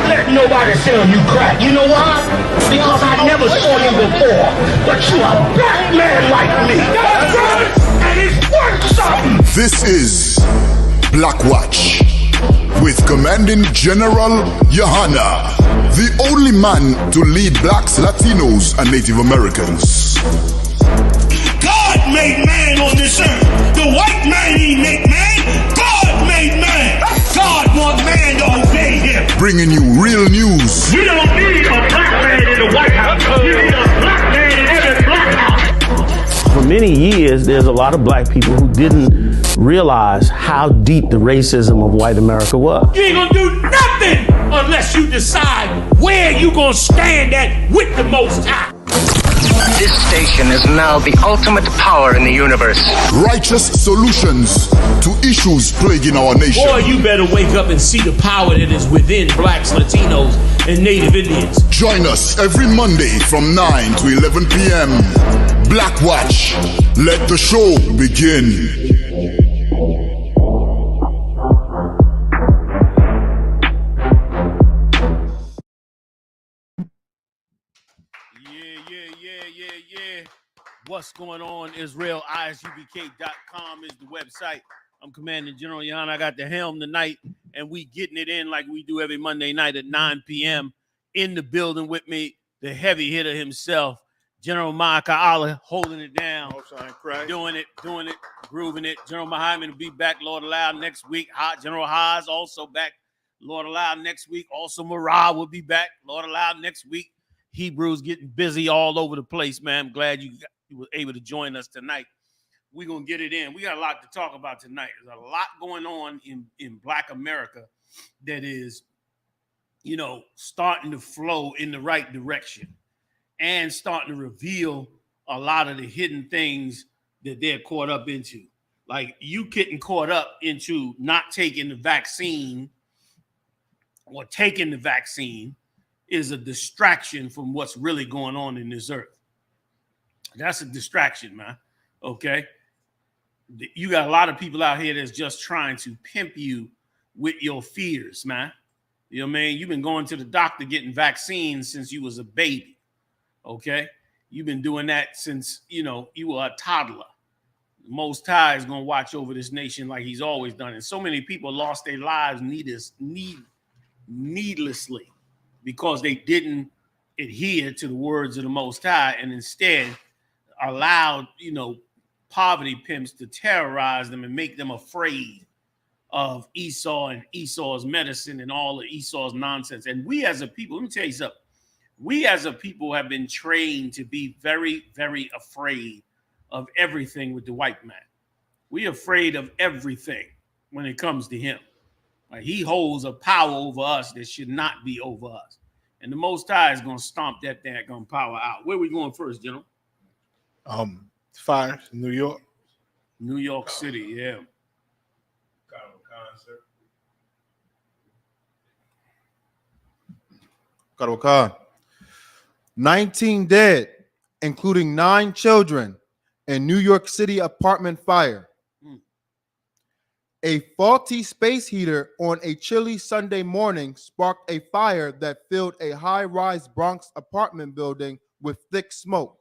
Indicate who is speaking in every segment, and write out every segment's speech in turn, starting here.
Speaker 1: let nobody sell you crack. You know why? Because I never saw you before. But you a black man like me. That's right. And it's worth something.
Speaker 2: This is BLACKWATCH with Commanding General Yahanna, the only man to lead blacks, Latinos, and Native Americans.
Speaker 1: God made man on this earth. The white man he make man. God made man. God wants man to obey him.
Speaker 2: Bringing you real news.
Speaker 1: You don't need a black man in the White House. You need a black man in every black house.
Speaker 3: For many years, there's a lot of black people who didn't realize how deep the racism of white America was.
Speaker 1: You ain't gonna do nothing unless you decide where you gonna stand at with the Most High.
Speaker 4: This station is now the ultimate power in the universe.
Speaker 2: Righteous solutions to issues plaguing our nation.
Speaker 1: Boy, you better wake up and see the power that is within blacks, Latinos, and Native Indians.
Speaker 2: Join us every Monday from 9 to 11 p.m. BLACKWATCH. Let the show begin.
Speaker 5: Yeah. What's going on, Israel? ISUPK.com is the website. I'm Commanding General Yahanna. I got the helm tonight, and we getting it in like we do every Monday night at 9 p.m. In the building with me, the heavy hitter himself, General Ma'aka'ala, holding it down, doing it, grooving it. General Muhammad will be back, Lord allow, next week. General Haas also back, Lord allow, next week. Also, Marah will be back, Lord allow, next week. Hebrew's getting busy all over the place, man. I'm glad you were able to join us tonight. We're going to get it in. We got a lot to talk about tonight. There's a lot going on in Black America that is, starting to flow in the right direction and starting to reveal a lot of the hidden things that they're caught up into. Like you getting caught up into not taking the vaccine or taking the vaccine is a distraction from what's really going on in this earth. That's a distraction, man. Okay? You got a lot of people out here that's just trying to pimp you with your fears, man. You know what I mean? You've been going to the doctor getting vaccines since you was a baby. Okay? You've been doing that since, you were a toddler. The Most High is going to watch over this nation like he's always done. And so many people lost their lives needlessly, because they didn't adhere to the words of the Most High and instead allowed, poverty pimps to terrorize them and make them afraid of Esau and Esau's medicine and all of Esau's nonsense. And we as a people, let me tell you something. We as a people have been trained to be very, very afraid of everything with the white man. We're afraid of everything when it comes to him. Like he holds a power over us that should not be over us. And the Most High is going to stomp that daggone power out. Where are we going first, General?
Speaker 6: Fire, New York.
Speaker 5: New York City, yeah.
Speaker 6: Khan. 19 dead, including 9 children, in New York City apartment fire. A faulty space heater on a chilly Sunday morning sparked a fire that filled a high-rise Bronx apartment building with thick smoke.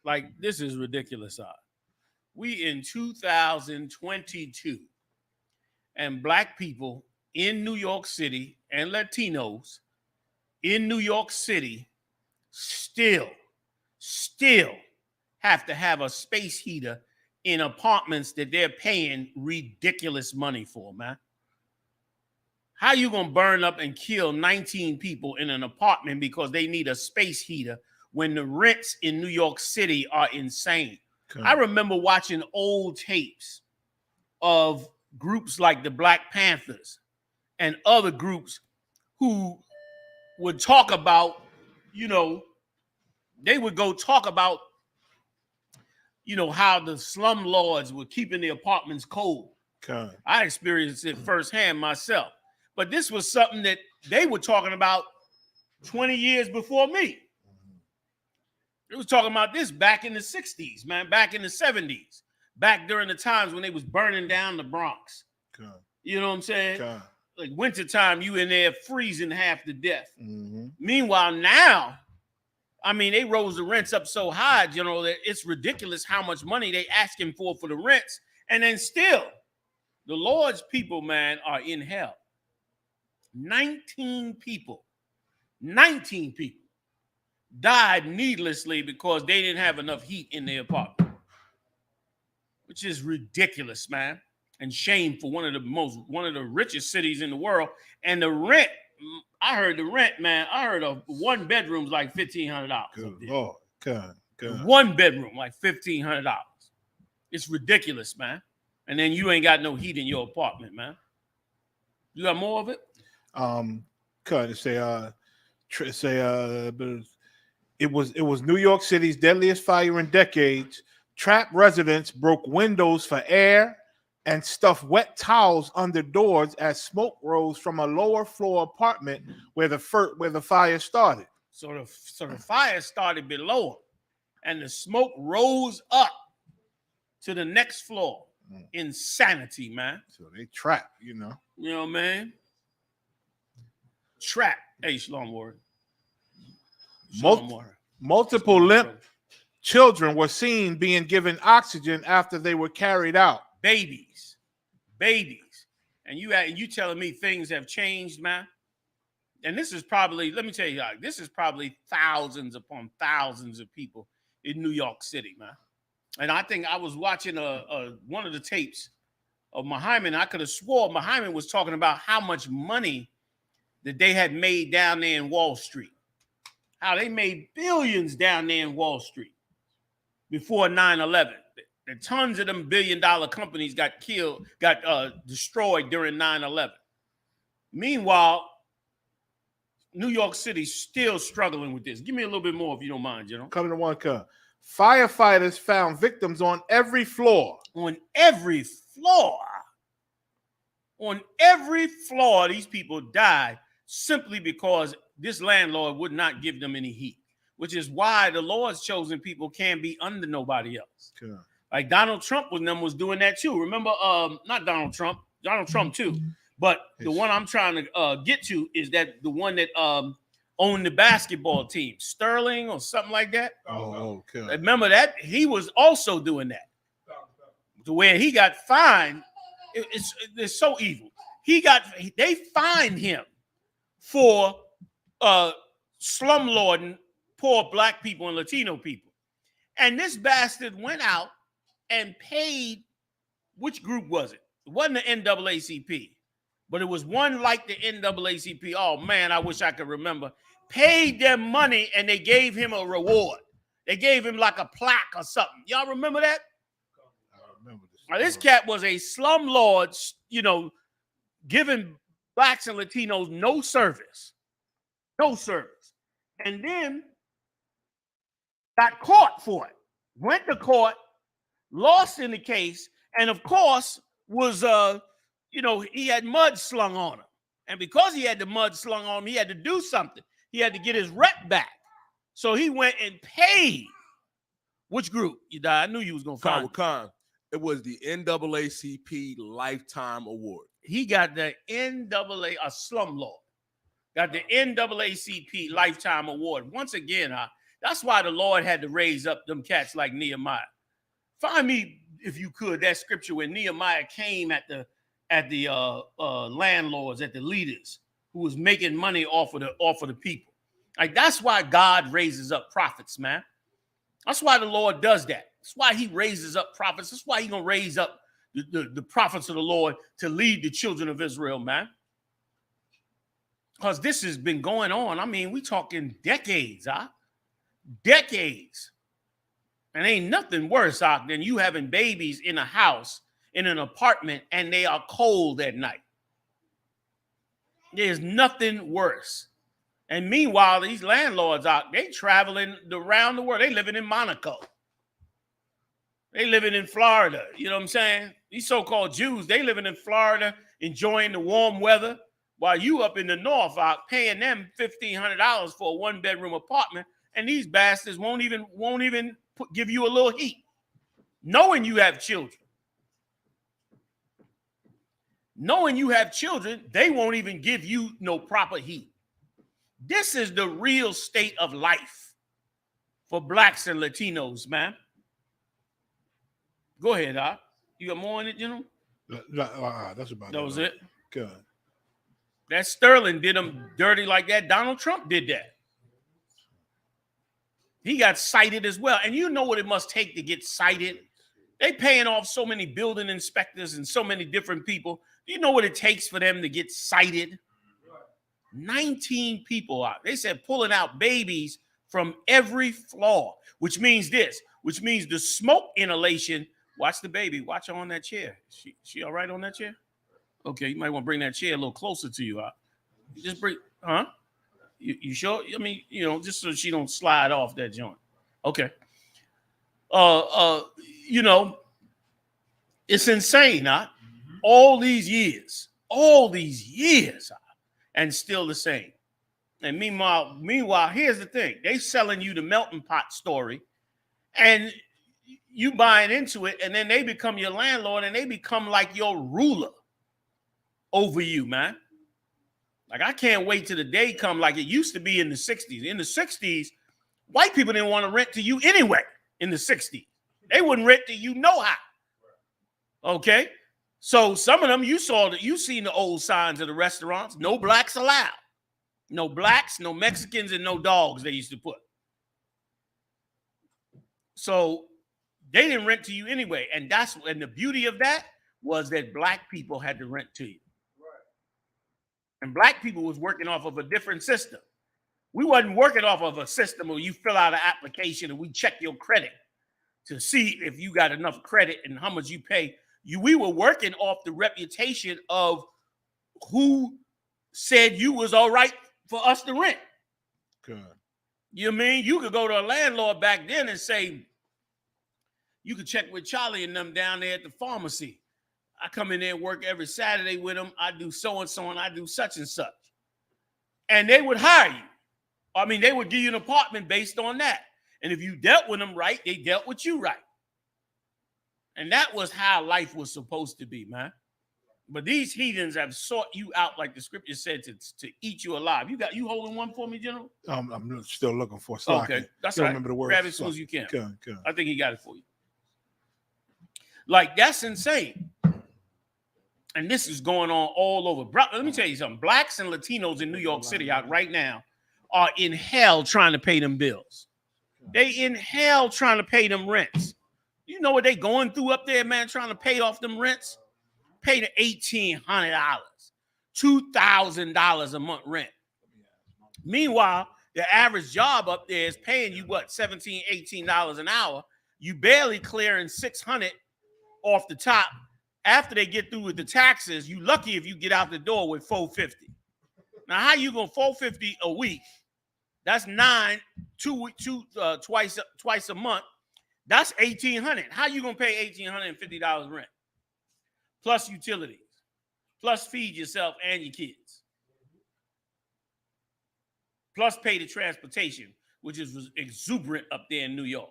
Speaker 5: Like, this is ridiculous. We in 2022, and black people in New York City and Latinos in New York City still have to have a space heater in apartments that they're paying ridiculous money for, man. How you gonna burn up and kill 19 people in an apartment because they need a space heater when the rents in New York City are insane? Okay. I remember watching old tapes of groups like the Black Panthers and other groups who would talk about, they would go talk about how the slum lords were keeping the apartments cold. Okay. I experienced it firsthand myself. But this was something that they were talking about 20 years before me. They was talking about this back in the 60s, man, back in the 70s, back during the times when they was burning down the Bronx. Okay. You know what I'm saying? Okay. like wintertime, you in there freezing half to death. Meanwhile, now, I mean, they rose the rents up so high, you know, that it's ridiculous how much money they asking for the rents. And then still, the Lord's people, man, are in hell. 19 people died needlessly because they didn't have enough heat in their apartment, which is ridiculous, man, and shameful. One of the richest cities in the world, and the rent. I heard the rent, man. I heard a one bedroom's like $1,500.
Speaker 7: Good Lord, good.
Speaker 5: One bedroom like $1,500. It's ridiculous, man. And then you ain't got no heat in your apartment, man. You got more of it?
Speaker 7: It was New York City's deadliest fire in decades. Trapped residents broke windows for air and stuffed wet towels under doors as smoke rose from a lower floor apartment where the fire started.
Speaker 5: So the fire started below them, and the smoke rose up to the next floor. Insanity, man.
Speaker 7: So they trapped, you know.
Speaker 5: You know what I mean? Trapped. Hey, Shalom word.
Speaker 7: Multiple limp children were seen being given oxygen after they were carried out.
Speaker 5: Babies. And you telling me things have changed, man? And this is probably, let me tell you, this is probably thousands upon thousands of people in New York City, man. And I think I was watching one of the tapes of Muhammad. I could have swore Muhammad was talking about how much money that they had made down there in Wall Street. How they made billions down there in Wall Street before 9/11. The tons of them billion-dollar companies got destroyed during 9/11. Meanwhile, New York City's still struggling with this. Give me a little bit more if you don't mind, you know.
Speaker 7: Coming to one cut. Firefighters found victims on every floor.
Speaker 5: On every floor. On every floor, these people died simply because this landlord would not give them any heat, which is why the Lord's chosen people can't be under nobody else.
Speaker 7: Sure.
Speaker 5: Like Donald Trump was doing that too. Remember, not Donald Trump too. But the one I'm trying to get to is that the one that owned the basketball team, Sterling or something like that.
Speaker 7: Oh, okay.
Speaker 5: Remember that? He was also doing that. To where he got fined. It's so evil. They fined him for slumlording poor black people and Latino people. And this bastard went out and paid, which group was it? It wasn't the NAACP, but it was one like the NAACP. Oh man, I wish I could remember. Paid them money and they gave him a reward. They gave him like a plaque or something. Y'all remember that?
Speaker 7: I remember this.
Speaker 5: Now, this cat was a slumlord, you know, giving blacks and Latinos no service. No service. And then got caught for it. Went to court, lost in the case, and of course was he had mud slung on him. And because he had the mud slung on him, he had to do something. He had to get his rep back. So he went and paid. Which group? You died. I knew you was gonna find it.
Speaker 8: It was the NAACP Lifetime Award.
Speaker 5: He got the NAA, a slumlord. Got the NAACP Lifetime Award. Once again, that's why the Lord had to raise up them cats like Nehemiah. Find me, if you could, that scripture where Nehemiah came at the landlords, at the leaders who was making money off of the people. Like, that's why God raises up prophets, man. That's why the Lord does that. That's why he raises up prophets. That's why he's going to raise up the prophets of the Lord to lead the children of Israel, man. Because this has been going on. I mean, we talking decades, decades. And ain't nothing worse than you having babies in a house, in an apartment, and they are cold at night. There's nothing worse. And meanwhile, these landlords they traveling around the world. They living in Monaco. They living in Florida. You know what I'm saying? These so-called Jews, they living in Florida, enjoying the warm weather, while you up in the north are paying them $1,500 for a one-bedroom apartment, and these bastards won't even give you a little heat, knowing you have children. knowing you have children, they won't even give you no proper heat. This is the real state of life for blacks and Latinos, man. Go ahead, Doc. You got more in it, General?
Speaker 7: That's about
Speaker 5: That was it?
Speaker 7: Good.
Speaker 5: That Sterling did them dirty like that. Donald Trump did that. He got cited as well. And you know what it must take to get cited? They paying off so many building inspectors and so many different people. Do you know what it takes for them to get cited? 19 people out. They said pulling out babies from every floor, which means this, which means the smoke inhalation. Watch the baby. Watch her on that chair. She all right on that chair? Okay, you might want to bring that chair a little closer to you. Just bring, huh? You sure? I mean, you know, just so she don't slide off that joint. Okay. You know, it's insane, huh? All these years, and still the same. And meanwhile, here's the thing. They selling you the melting pot story, and you buying into it, and then they become your landlord, and they become like your ruler over you, man. Like, I can't wait till the day come like it used to be in the 60s. In the 60s, white people didn't want to rent to you anyway in the 60s. They wouldn't rent to you no how. Okay? So some of them, you seen the old signs of the restaurants. No blacks allowed. No blacks, no Mexicans, and no dogs they used to put. So they didn't rent to you anyway. And the beauty of that was that black people had to rent to you. And black people was working off of a different system. We wasn't working off of a system where you fill out an application and we check your credit to see if you got enough credit and how much you pay. We were working off the reputation of who said you was all right for us to rent.
Speaker 7: Good.
Speaker 5: You know what I mean? You could go to a landlord back then and say, you could check with Charlie and them down there at the pharmacy. I come in there and work every Saturday with them. I do so-and-so and I do such and such. And they would hire you. I mean, they would give you an apartment based on that. And if you dealt with them right, they dealt with you right. And that was how life was supposed to be, man. But these heathens have sought you out, like the scripture said, to eat you alive. You holding one for me, General?
Speaker 7: I'm still looking for it.
Speaker 5: Okay, that's right.
Speaker 7: Remember the word.
Speaker 5: Grab it as soon as you can.
Speaker 7: Good.
Speaker 5: I think he got it for you. Like, that's insane. And this is going on all over. Let me tell you something. Blacks and Latinos in New York City out right now are in hell trying to pay them bills. They in hell trying to pay them rents. You know what they going through up there, man, trying to pay off them rents? Pay the $1,800, $2,000 a month rent. Meanwhile, the average job up there is paying you, what, $17, $18 an hour. You barely clearing $600 off the top. After they get through with the taxes, you lucky if you get out the door with $450. Now, how you gonna $450 a week? That's twice a month. That's $1,800. How you gonna pay $1,850 rent? Plus utilities, plus feed yourself and your kids, plus pay the transportation, which is exuberant up there in New York.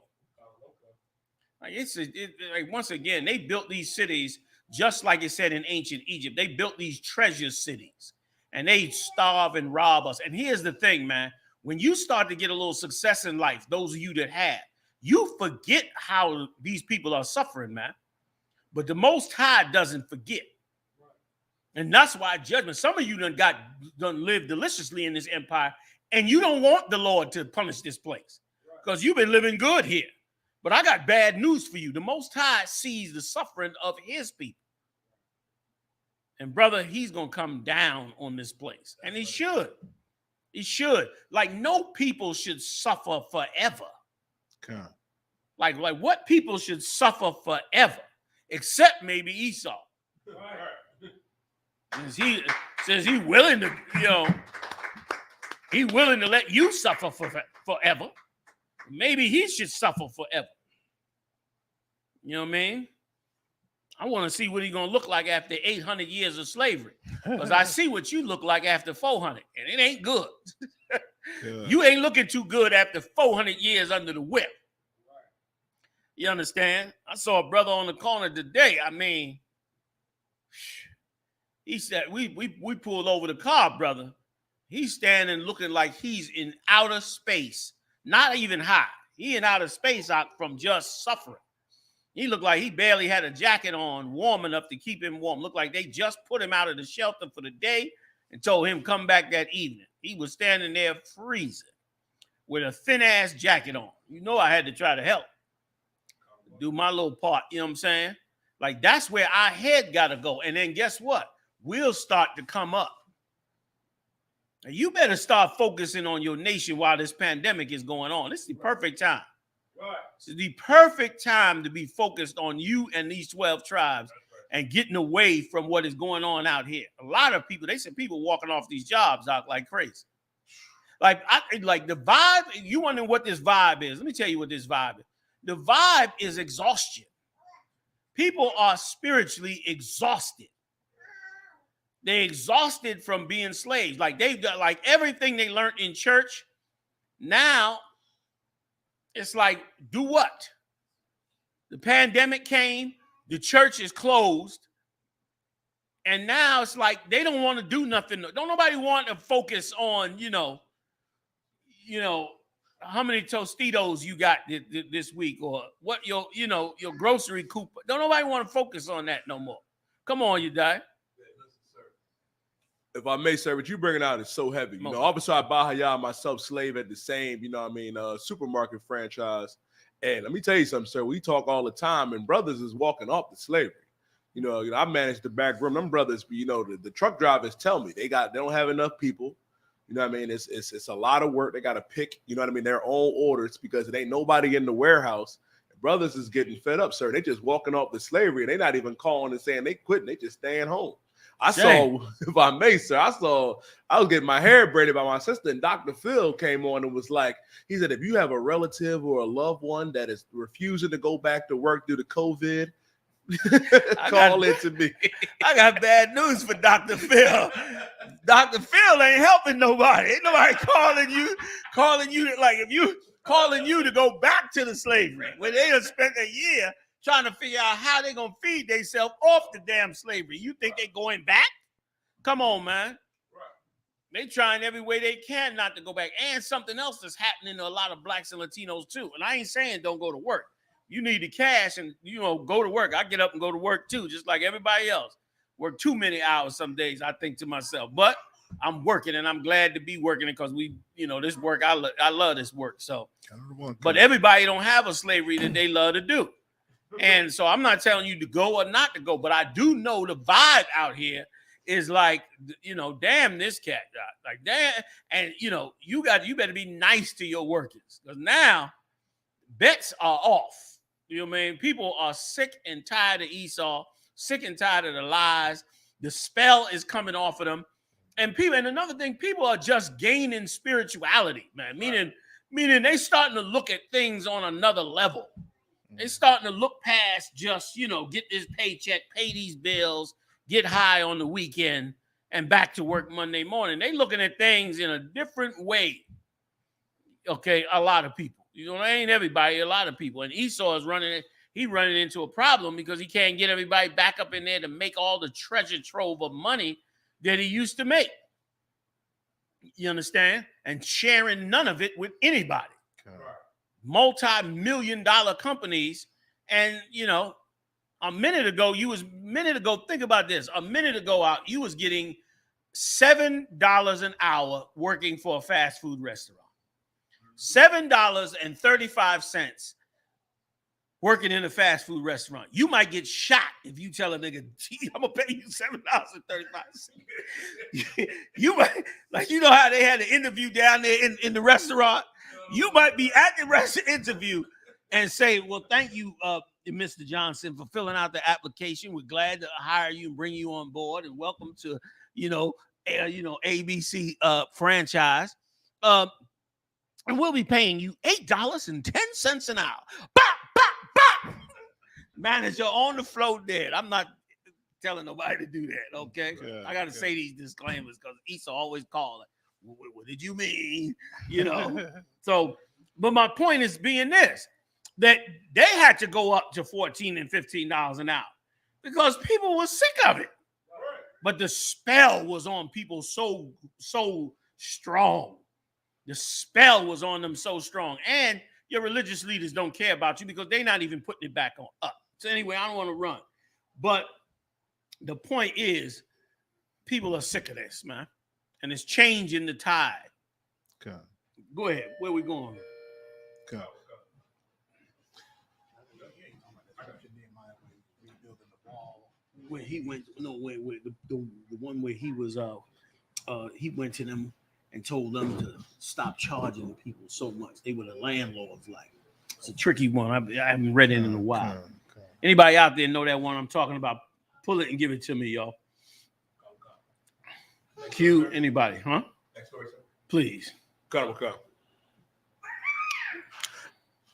Speaker 5: Like like once again, they built these cities just like it said in ancient Egypt. They built these treasure cities, and they starve and rob us. And here's the thing, man. When you start to get a little success in life, those of you that have, you forget how these people are suffering, man. But the Most High doesn't forget. And that's why judgment. Some of you done live deliciously in this empire, and you don't want the Lord to punish this place because you've been living good here. But I got bad news for you. The Most High sees the suffering of his people. And brother, he's going to come down on this place. And he should. He should. Like, no people should suffer forever.
Speaker 7: Okay.
Speaker 5: Like what people should suffer forever? Except maybe Esau. He says he's willing to, he's willing to let you suffer forever. Maybe he should suffer forever. You know what I mean? I want to see what he's going to look like after 800 years of slavery. Because I see what you look like after 400, and it ain't good. You ain't looking too good after 400 years under the whip. You understand? I saw a brother on the corner today. I mean, He said, we pulled over the car, brother. He's standing looking like he's in outer space, not even high. He in outer space from just suffering. He looked like he barely had a jacket on, warm enough to keep him warm. Looked like they just put him out of the shelter for the day and told him come back that evening. He was standing there freezing with a thin-ass jacket on. You know I had to try to help. Do my little part, you know what I'm saying? Like, that's where our head got to go. And then guess what? We'll start to come up. Now, you better start focusing on your nation while this pandemic is going on. This is the perfect time. Right. This is the perfect time to be focused on you and these 12 tribes and getting away from what is going on out here. A lot of people, they said people walking off these jobs out like crazy. Like the vibe, you wonder what this vibe is. Let me tell you what this vibe is. The vibe is exhaustion. People are spiritually exhausted. They're exhausted from being slaves. Like they've got like everything they learned in church. Now it's like, do what? The pandemic came, the church is closed, and now it's like they don't want to do nothing. Don't nobody want to focus on, you know, how many Tostitos you got this week, or what your grocery coupon. Don't nobody want to focus on that no more. Come on, you die.
Speaker 8: If I may, sir, what you bringing out is so heavy. You know, obviously I Bahaya myself slave at the same, supermarket franchise. And let me tell you something, sir. We talk all the time, and brothers is walking off the slavery. You know, I manage the back room. Them brothers, the truck drivers tell me they don't have enough people. You know what I mean? It's a lot of work. They got to pick, their own orders because it ain't nobody in the warehouse. Brothers is getting fed up, sir. They just walking off the slavery, and they not even calling and saying they quitting. They just staying home. I saw, if I may, sir, I was getting my hair braided by my sister, and Dr. Phil came on and was like, he said, if you have a relative or a loved one that is refusing to go back to work due to COVID, call it to me.
Speaker 5: I got bad news for Dr. Phil. Dr. Phil ain't helping nobody. Ain't nobody calling you like if you calling you to go back to the slavery when they have spent a year trying to figure out how they're going to feed themselves off the damn slavery. You think they're going back? Come on, man. They trying every way they can not to go back. And something else that's happening to a lot of blacks and Latinos too. And I ain't saying don't go to work. You need the cash and, go to work. I get up and go to work too, just like everybody else. Work too many hours some days, I think to myself. But I'm working, and I'm glad to be working because this work, I love this work. So, but everybody don't have a slavery that they love to do. And so I'm not telling you to go or not to go, but I do know the vibe out here is like, damn this cat, like damn, and you better be nice to your workers because now bets are off. You know what I mean? People are sick and tired of Esau, sick and tired of the lies. The spell is coming off of them, and another thing, people are just gaining spirituality, man. Meaning they starting to look at things on another level. They starting to look past just, get this paycheck, pay these bills, get high on the weekend, and back to work Monday morning. They looking at things in a different way. Okay, a lot of people. Ain't everybody, a lot of people. And Esau is running into a problem because he can't get everybody back up in there to make all the treasure trove of money that he used to make. You understand? And sharing none of it with anybody. Multi-million-dollar companies, and a minute ago, think about this. A minute ago you was getting $7 an hour working for a fast food restaurant. $7.35 working in a fast food restaurant. You might get shot if you tell a nigga, gee, I'm gonna pay you $7.35. You might, how they had an interview down there in the restaurant. You might be at the restaurant interview and say, well, thank you, Mr. Johnson, for filling out the application. We're glad to hire you and bring you on board, and welcome to, ABC franchise. And we'll be paying you $8.10 an hour. Bop, bop, bop. Manager on the floor dead. I'm not telling nobody to do that, okay? Yeah, I got to say these disclaimers because Esau always call it. What did you mean? So, but my point is being this, that they had to go up to $14 and $15 an hour because people were sick of it. But the spell was on people so strong. The spell was on them so strong. And your religious leaders don't care about you because they're not even putting it back on up. So anyway, I don't want to run. But the point is, people are sick of this, man. And it's changing the tide.
Speaker 7: Okay.
Speaker 5: Go ahead. Where we going?
Speaker 7: Okay.
Speaker 5: Where he went, where the one where he was, he went to them and told them to stop charging the people so much. They were the landlords. Like, it's a tricky one. I haven't read it in a while.
Speaker 7: Okay.
Speaker 5: Anybody out there know that one I'm talking about? Pull it and give it to me, y'all. Q, anybody, huh? Please.
Speaker 8: Come.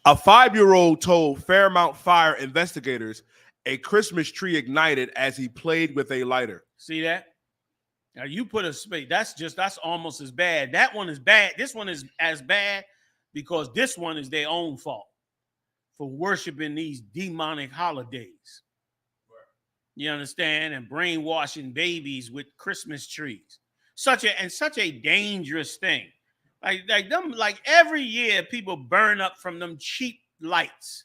Speaker 8: A 5-year-old told Fairmount Fire investigators a Christmas tree ignited as he played with a lighter.
Speaker 5: See that? Now you put a space. That's almost as bad. That one is bad. This one is as bad because this one is their own fault for worshiping these demonic holidays. You understand? And brainwashing babies with Christmas trees. Such a dangerous thing. Like every year people burn up from them cheap lights.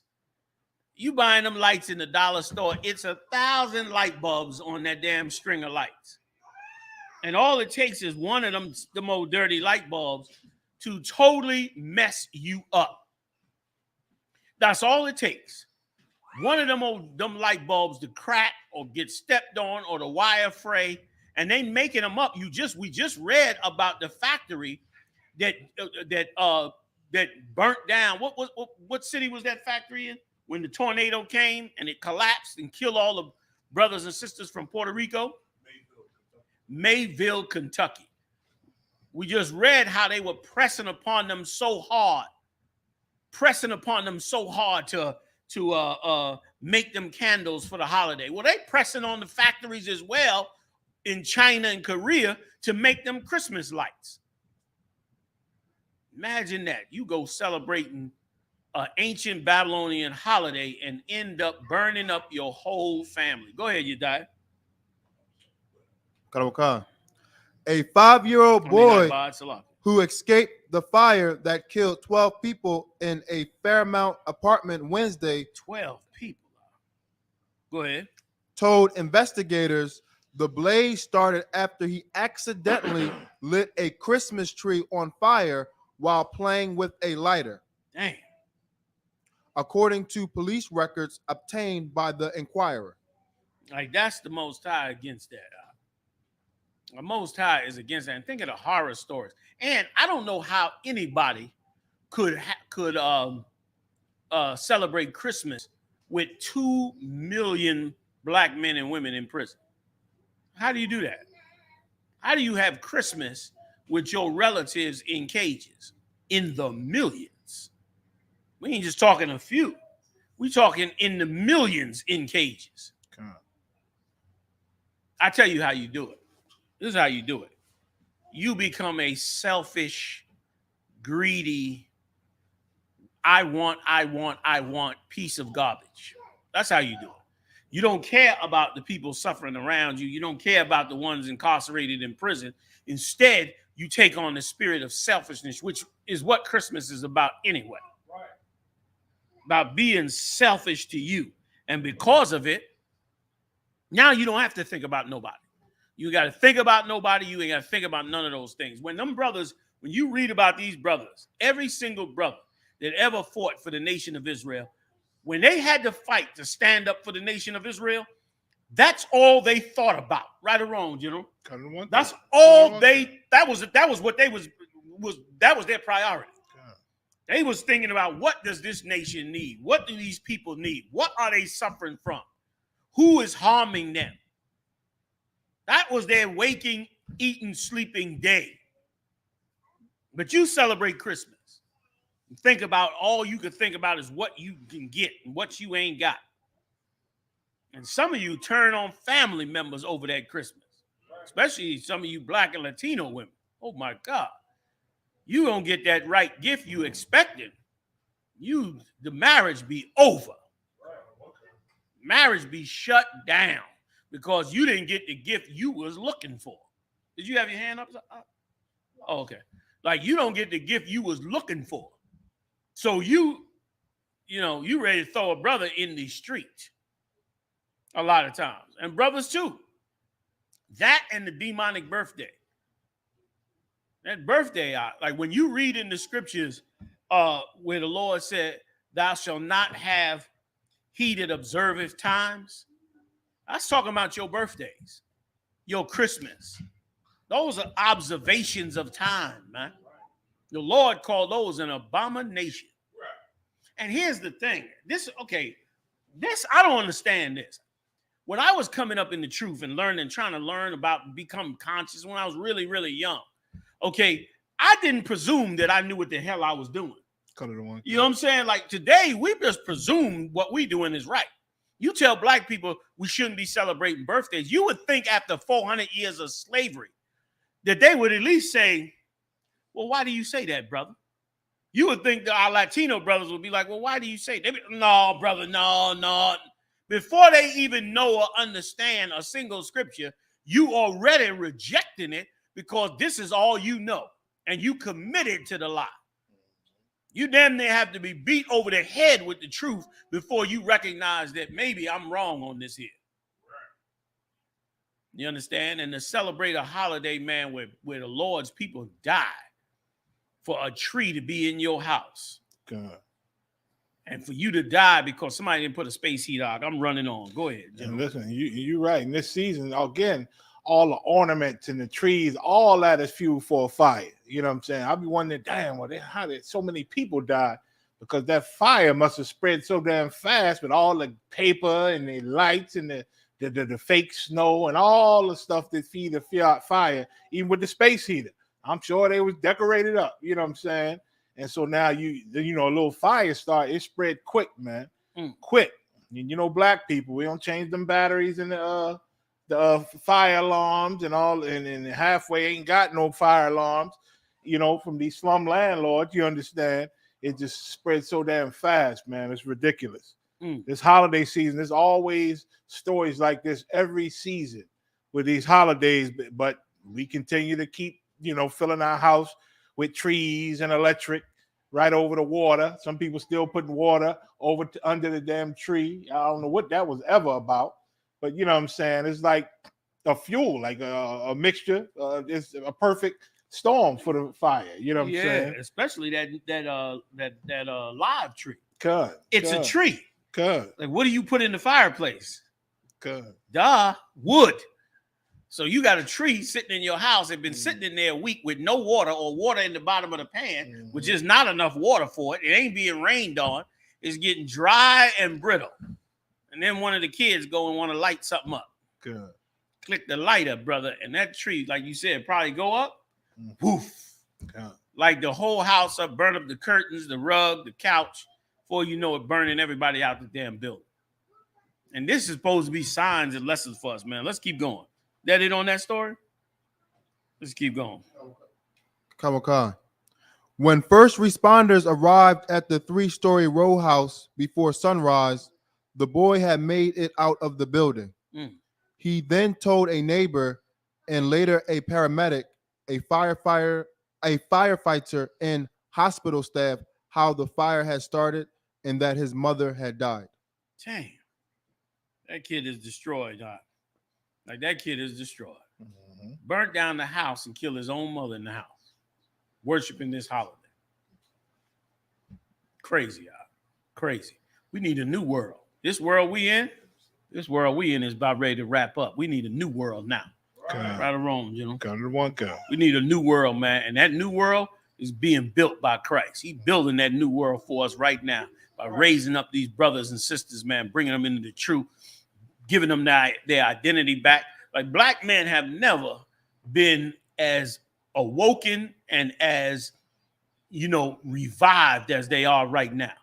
Speaker 5: You buying them lights in the dollar store, it's 1,000 light bulbs on that damn string of lights. And all it takes is one of them old dirty light bulbs to totally mess you up. That's all it takes. One of them light bulbs to crack or get stepped on or the wire fray, and they making them up. We just read about the factory that burnt down. What city was that factory in when the tornado came and it collapsed and killed all the brothers and sisters from Puerto Rico? Mayville, Kentucky. We just read how they were pressing upon them so hard to make them candles for the holiday. Well, they pressing on the factories as well in China and Korea to make them Christmas lights. Imagine that. You go celebrating an ancient Babylonian holiday and end up burning up your whole family. Go ahead, you die.
Speaker 6: A 5-year-old boy who escaped the fire that killed 12 people in a Fairmount apartment Wednesday.
Speaker 5: 12 people. Go ahead.
Speaker 6: Told investigators the blaze started after he accidentally lit a Christmas tree on fire while playing with a lighter.
Speaker 5: Damn.
Speaker 6: According to police records obtained by the Inquirer.
Speaker 5: Like, that's the Most High against that. The Most High is against that. And think of the horror stories. And I don't know how anybody could celebrate Christmas with 2 million black men and women in prison. How do you do that? How do you have Christmas with your relatives in cages in the millions? We ain't just talking a few. We talking in the millions in cages.
Speaker 7: God.
Speaker 5: I tell you how you do it. This is how you do it. You become a selfish, greedy, I want piece of garbage. That's how you do it. You don't care about the people suffering around you. You don't care about the ones incarcerated in prison. Instead, you take on the spirit of selfishness, which is what Christmas is about anyway. Right. About being selfish to you. And because of it, now you don't have to think about nobody. You got to think about nobody. You ain't got to think about none of those things. When you read about these brothers, every single brother that ever fought for the nation of Israel, when they had to fight to stand up for the nation of Israel, that's all they thought about, right or wrong, General. That's all that was their priority. They was thinking about, what does this nation need? What do these people need? What are they suffering from? Who is harming them? That was their waking, eating, sleeping day. But you celebrate Christmas. Think about, all you can think about is what you can get and what you ain't got. And some of you turn on family members over that Christmas, especially some of you black and Latino women. Oh my God. You don't get that right gift you expected. The marriage be over. Marriage be shut down. because you didn't get the gift you was looking for. Did you have your hand up? Oh, okay. Like you don't get the gift you was looking for. So you ready to throw a brother in the street a lot of times. And brothers too. That and the demonic birthday. That birthday, like when you read in the scriptures where the Lord said, thou shalt not have heated observance times. That's talking about your birthdays, your Christmas. Those are observations of time, man. The Lord called those an abomination. And here's the thing. This, I don't understand this. When I was coming up in the truth and learning, trying to learn about becoming conscious when I was really, really young, I didn't presume that I knew what the hell I was doing. You know what I'm saying? Like today, we just presume what we doing is right. You tell black people we shouldn't be celebrating birthdays. You would think after 400 years of slavery that they would at least say, well, why do you say that, brother? You would think that our Latino brothers would be like, well, why do you say that? No, brother, no. Before they even know or understand a single scripture, you already rejecting it because this is all you know. And you committed to the lie. You damn near have to be beat over the head with the truth before you recognize that maybe I'm wrong on this here. You understand? And to celebrate a holiday, man, where the Lord's people died for a tree to be in your house.
Speaker 7: God.
Speaker 5: And for you to die because somebody didn't put a space heat out. I'm running on. Go ahead, Joe.
Speaker 7: And listen, you're right. In this season, again, all the ornaments and the trees, all that is fuel for a fire. You know what I'm saying? I'll be wondering, damn, how did so many people die? Because that fire must have spread so damn fast with all the paper and the lights and the fake snow and all the stuff that feed the fire, even with the space heater. I'm sure they was decorated up. You know what I'm saying? And so now a little fire start. It spread quick, man. Quick. And black people, we don't change them batteries and the fire alarms and all, and halfway ain't got no fire alarms, from these slum landlords. You understand? It just spreads so damn fast, man. It's ridiculous. This holiday season, there's always stories like this every season with these holidays, but we continue to keep, filling our house with trees and electric right over the water. Some people still putting water under the damn tree. I don't know what that was ever about, but you know what I'm saying? It's like a fuel, like a mixture. It's a perfect storm for the fire. You know what I'm saying?
Speaker 5: Yeah, especially that live tree. It's a tree. Like, what do you put in the fireplace? Duh, wood. So you got a tree sitting in your house. It's been sitting in there a week with no water or water in the bottom of the pan, which is not enough water for it. It ain't being rained on. It's getting dry and brittle. And then one of the kids go and want to light something up. Click the lighter, brother. And that tree, like you said, probably go up. Poof. Like the whole house up, burn up the curtains, the rug, the couch. Before you know it, burning everybody out the damn building. And this is supposed to be signs and lessons for us, man. Let's keep going. That it on that story? Let's keep going.
Speaker 6: Come on. When first responders arrived at the 3-story row house before sunrise, the boy had made it out of the building. He then told a neighbor and later a paramedic, a firefighter, and hospital staff how the fire had started and that his mother had died.
Speaker 5: Damn. That kid is destroyed, Doc. Like, that kid is destroyed. Burnt down the house and killed his own mother in the house, worshiping this holiday. Crazy, Doc. Crazy. We need a new world. This world we in is about ready to wrap up. We need a new world now. Right or wrong, we need a new world, man. And that new world is being built by Christ. He's building that new world for us right now by raising up these brothers and sisters, man, bringing them into the truth, giving them their identity back. Like, black men have never been as awoken and as, revived as they are right now.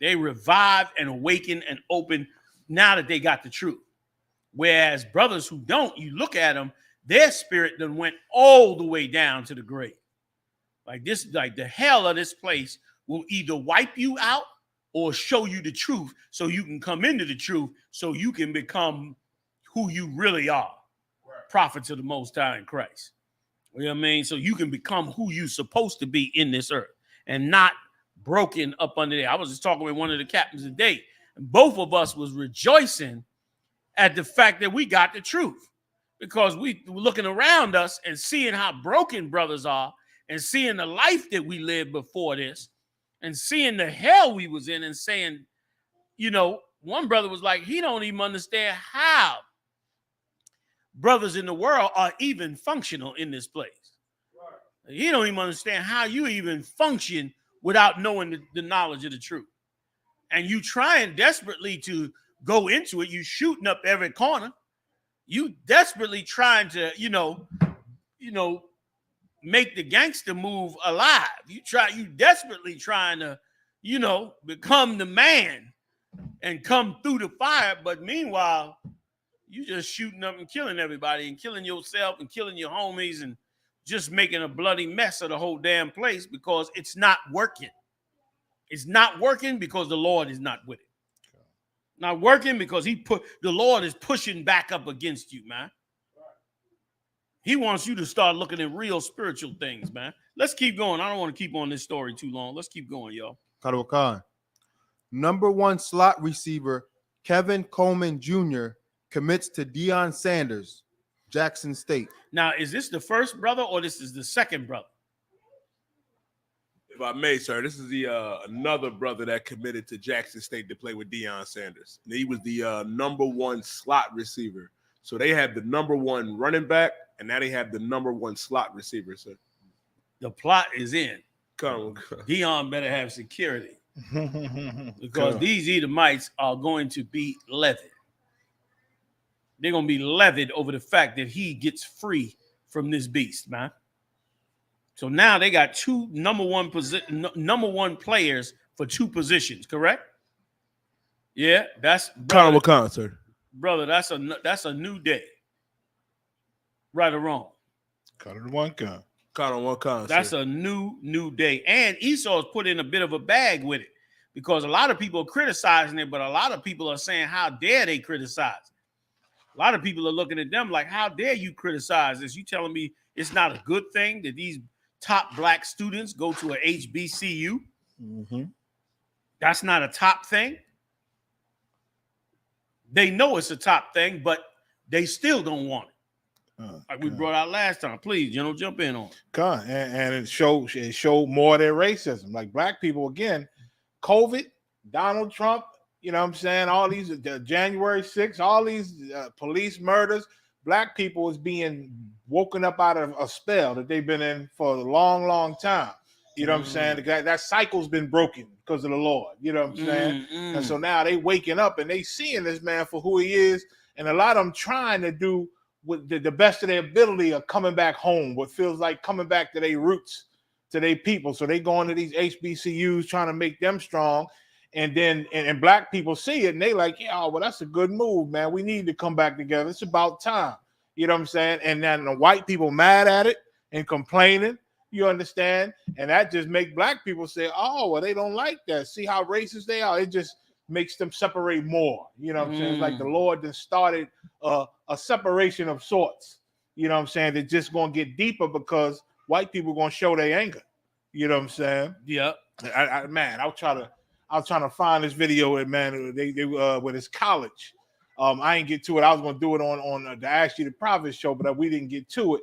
Speaker 5: They revived and awakened and open now that they got the truth. Whereas brothers who don't, you look at them, their spirit done went all the way down to the grave. Like the hell of this place will either wipe you out or show you the truth so you can come into the truth so you can become who you really are, prophets of the Most High in Christ. You know what I mean? So you can become who you're supposed to be in this earth and not broken up under there. I was just talking with one of the captains today, and both of us was rejoicing at the fact that we got the truth, because we were looking around us and seeing how broken brothers are and seeing the life that we lived before this and seeing the hell we was in and saying, you know, one brother was like, he don't even understand how brothers in the world are even functional in this place. He don't even understand how you even function without knowing the knowledge of the truth. And you trying desperately to go into it. You shooting up every corner. You desperately trying to, you know, make the gangster move alive. You desperately trying to, you know, become the man and come through the fire. But meanwhile, you just shooting up and killing everybody and killing yourself and killing your homies and just making a bloody mess of the whole damn place because it's not working. It's not working because the Lord is not with it. Not working because the Lord is pushing back up against you, man. He wants you to start looking at real spiritual things, man. Let's keep going. I don't want to keep on this story too long. Let's keep going, y'all.
Speaker 6: Khan. Number 1 slot receiver Kevin Coleman Jr. commits to Deion Sanders, Jackson State.
Speaker 5: Now, is this the first brother or this is the second brother?
Speaker 8: If I may, sir, this is the another brother that committed to Jackson State to play with Deion Sanders. And he was the number 1 slot receiver. So they had the number 1 running back, and now they have the number 1 slot receiver, sir.
Speaker 5: The plot is in.
Speaker 8: Come on.
Speaker 5: Deion better have security. Because these Edomites are going to be livid. They're going to be livid over the fact that he gets free from this beast, man. So now they got 2 number one players for 2 positions, correct? Yeah, that's
Speaker 8: Con, sir.
Speaker 5: Brother, that's a new day. Right or wrong?
Speaker 7: Con one con.
Speaker 5: That's a new day. And Esau's put in a bit of a bag with it because a lot of people are criticizing it, but a lot of people are saying, how dare they criticize? A lot of people are looking at them like, how dare you criticize this? You telling me it's not a good thing that these top black students go to a HBCU?
Speaker 7: Mm-hmm.
Speaker 5: That's not a top thing. They know it's a top thing, but they still don't want it. Like we brought out last time. Please, jump in on it.
Speaker 7: And it showed more of their racism. Like black people, again, COVID, Donald Trump, you know what I'm saying? All these January 6th, all these police murders, black people is being woken up out of a spell that they've been in for a long, long time. You know what I'm saying? That cycle's been broken because of the Lord. You know what I'm saying? And so now they waking up and they seeing this man for who he is. And a lot of them trying to do with the best of their ability of coming back home, what feels like coming back to their roots, to their people. So they going to these HBCUs trying to make them strong. And then and black people see it and they like, yeah, well, that's a good move, man. We need to come back together. It's about time. You know what I'm saying? And then the white people mad at it and complaining. You understand? And that just make black people say, oh, well, they don't like that. See how racist they are? It just makes them separate more. You know what I'm saying? It's like the Lord then started a separation of sorts. You know what I'm saying? They're just going to get deeper because white people going to show their anger. You know what I'm saying?
Speaker 5: Yeah.
Speaker 7: Man, I was trying to find this video, man. They with his college. I didn't get to it. I was going to do it on the Ask You the Prophet show, but we didn't get to it.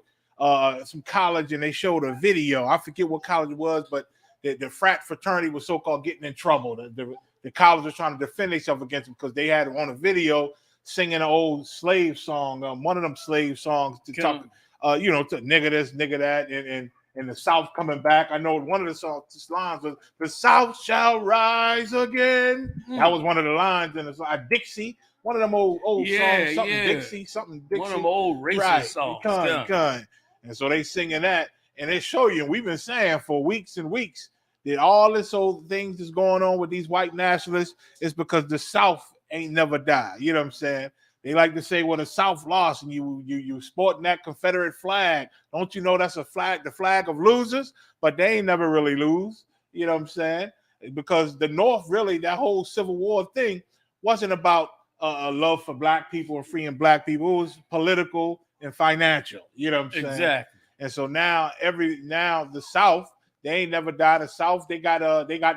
Speaker 7: Some college, and they showed a video. I forget what college it was, but the frat fraternity was so-called getting in trouble. The college was trying to defend themselves against them because they had on a video singing an old slave song, one of them slave songs to talk, to nigga this, nigga that, and the South coming back. I know one of the lines was, the South shall rise again. That was one of the lines in the Dixie, one of them old songs, something Dixie.
Speaker 5: One of them old racist songs.
Speaker 7: And so they singing that, and they show you, we've been saying for weeks and weeks that all this old things that's going on with these white nationalists is because the South ain't never died. You know what I'm saying? They like to say, well, the South lost, and you sporting that Confederate flag. Don't you know that's a flag, the flag of losers? But they ain't never really lose. You know what I'm saying? Because the North really, that whole Civil War thing wasn't about a love for black people and freeing black people. It was political and financial. You know what I'm saying?
Speaker 5: Exactly.
Speaker 7: And so now the South, they ain't never died. The South, they got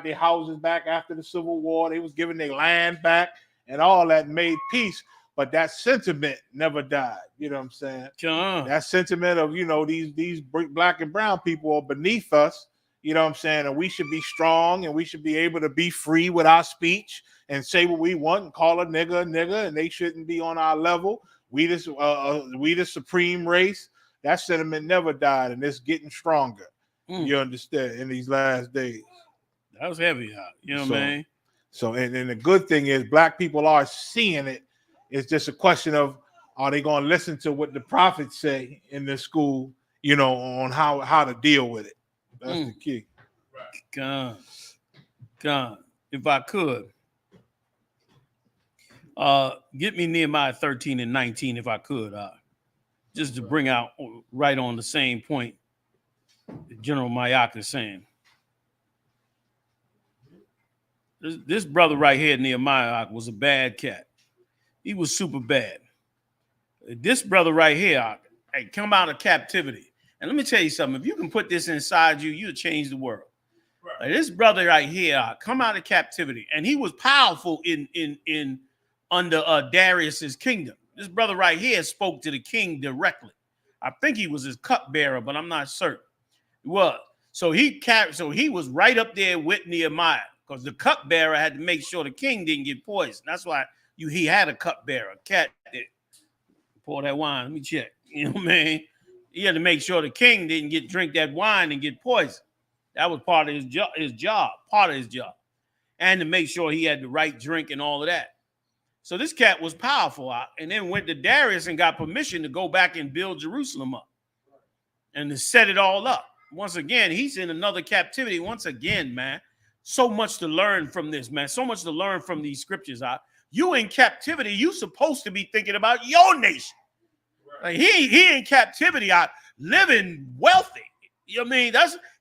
Speaker 7: their houses back after the Civil War. They was giving their land back and all that, and made peace. But that sentiment never died. You know what I'm saying? That sentiment of, these black and brown people are beneath us. You know what I'm saying? And we should be strong, and we should be able to be free with our speech and say what we want and call a nigga, and they shouldn't be on our level. We the supreme race. That sentiment never died, and it's getting stronger. You understand? In these last days.
Speaker 5: That was heavy, you know what I mean?
Speaker 7: So, and the good thing is black people are seeing it. It's just a question of, are they going to listen to what the prophets say in the school, on how to deal with it? That's the key.
Speaker 5: God. If I could, get me Nehemiah 13 and 19, if I could, just to bring out right on the same point that General Mayak is saying. This brother right here, Nehemiah, was a bad cat. He was super bad. This brother right here, come out of captivity. And let me tell you something. If you can put this inside you, you'll change the world. Right. This brother right here, come out of captivity, and he was powerful in under Darius's kingdom. This brother right here spoke to the king directly. I think he was his cupbearer, but I'm not certain. He was. So he was right up there with Nehemiah, because the cupbearer had to make sure the king didn't get poisoned. That's why he had a cupbearer, a cat that pour that wine. Let me check. You know what I mean? He had to make sure the king didn't drink that wine and get poisoned. That was part of his job, and to make sure he had the right drink and all of that. So this cat was powerful, and then went to Darius and got permission to go back and build Jerusalem up and to set it all up. Once again, he's in another captivity. Once again, man, so much to learn from this, man. So much to learn from these scriptures. You in captivity, you supposed to be thinking about your nation. Like he in captivity, living wealthy. You know what I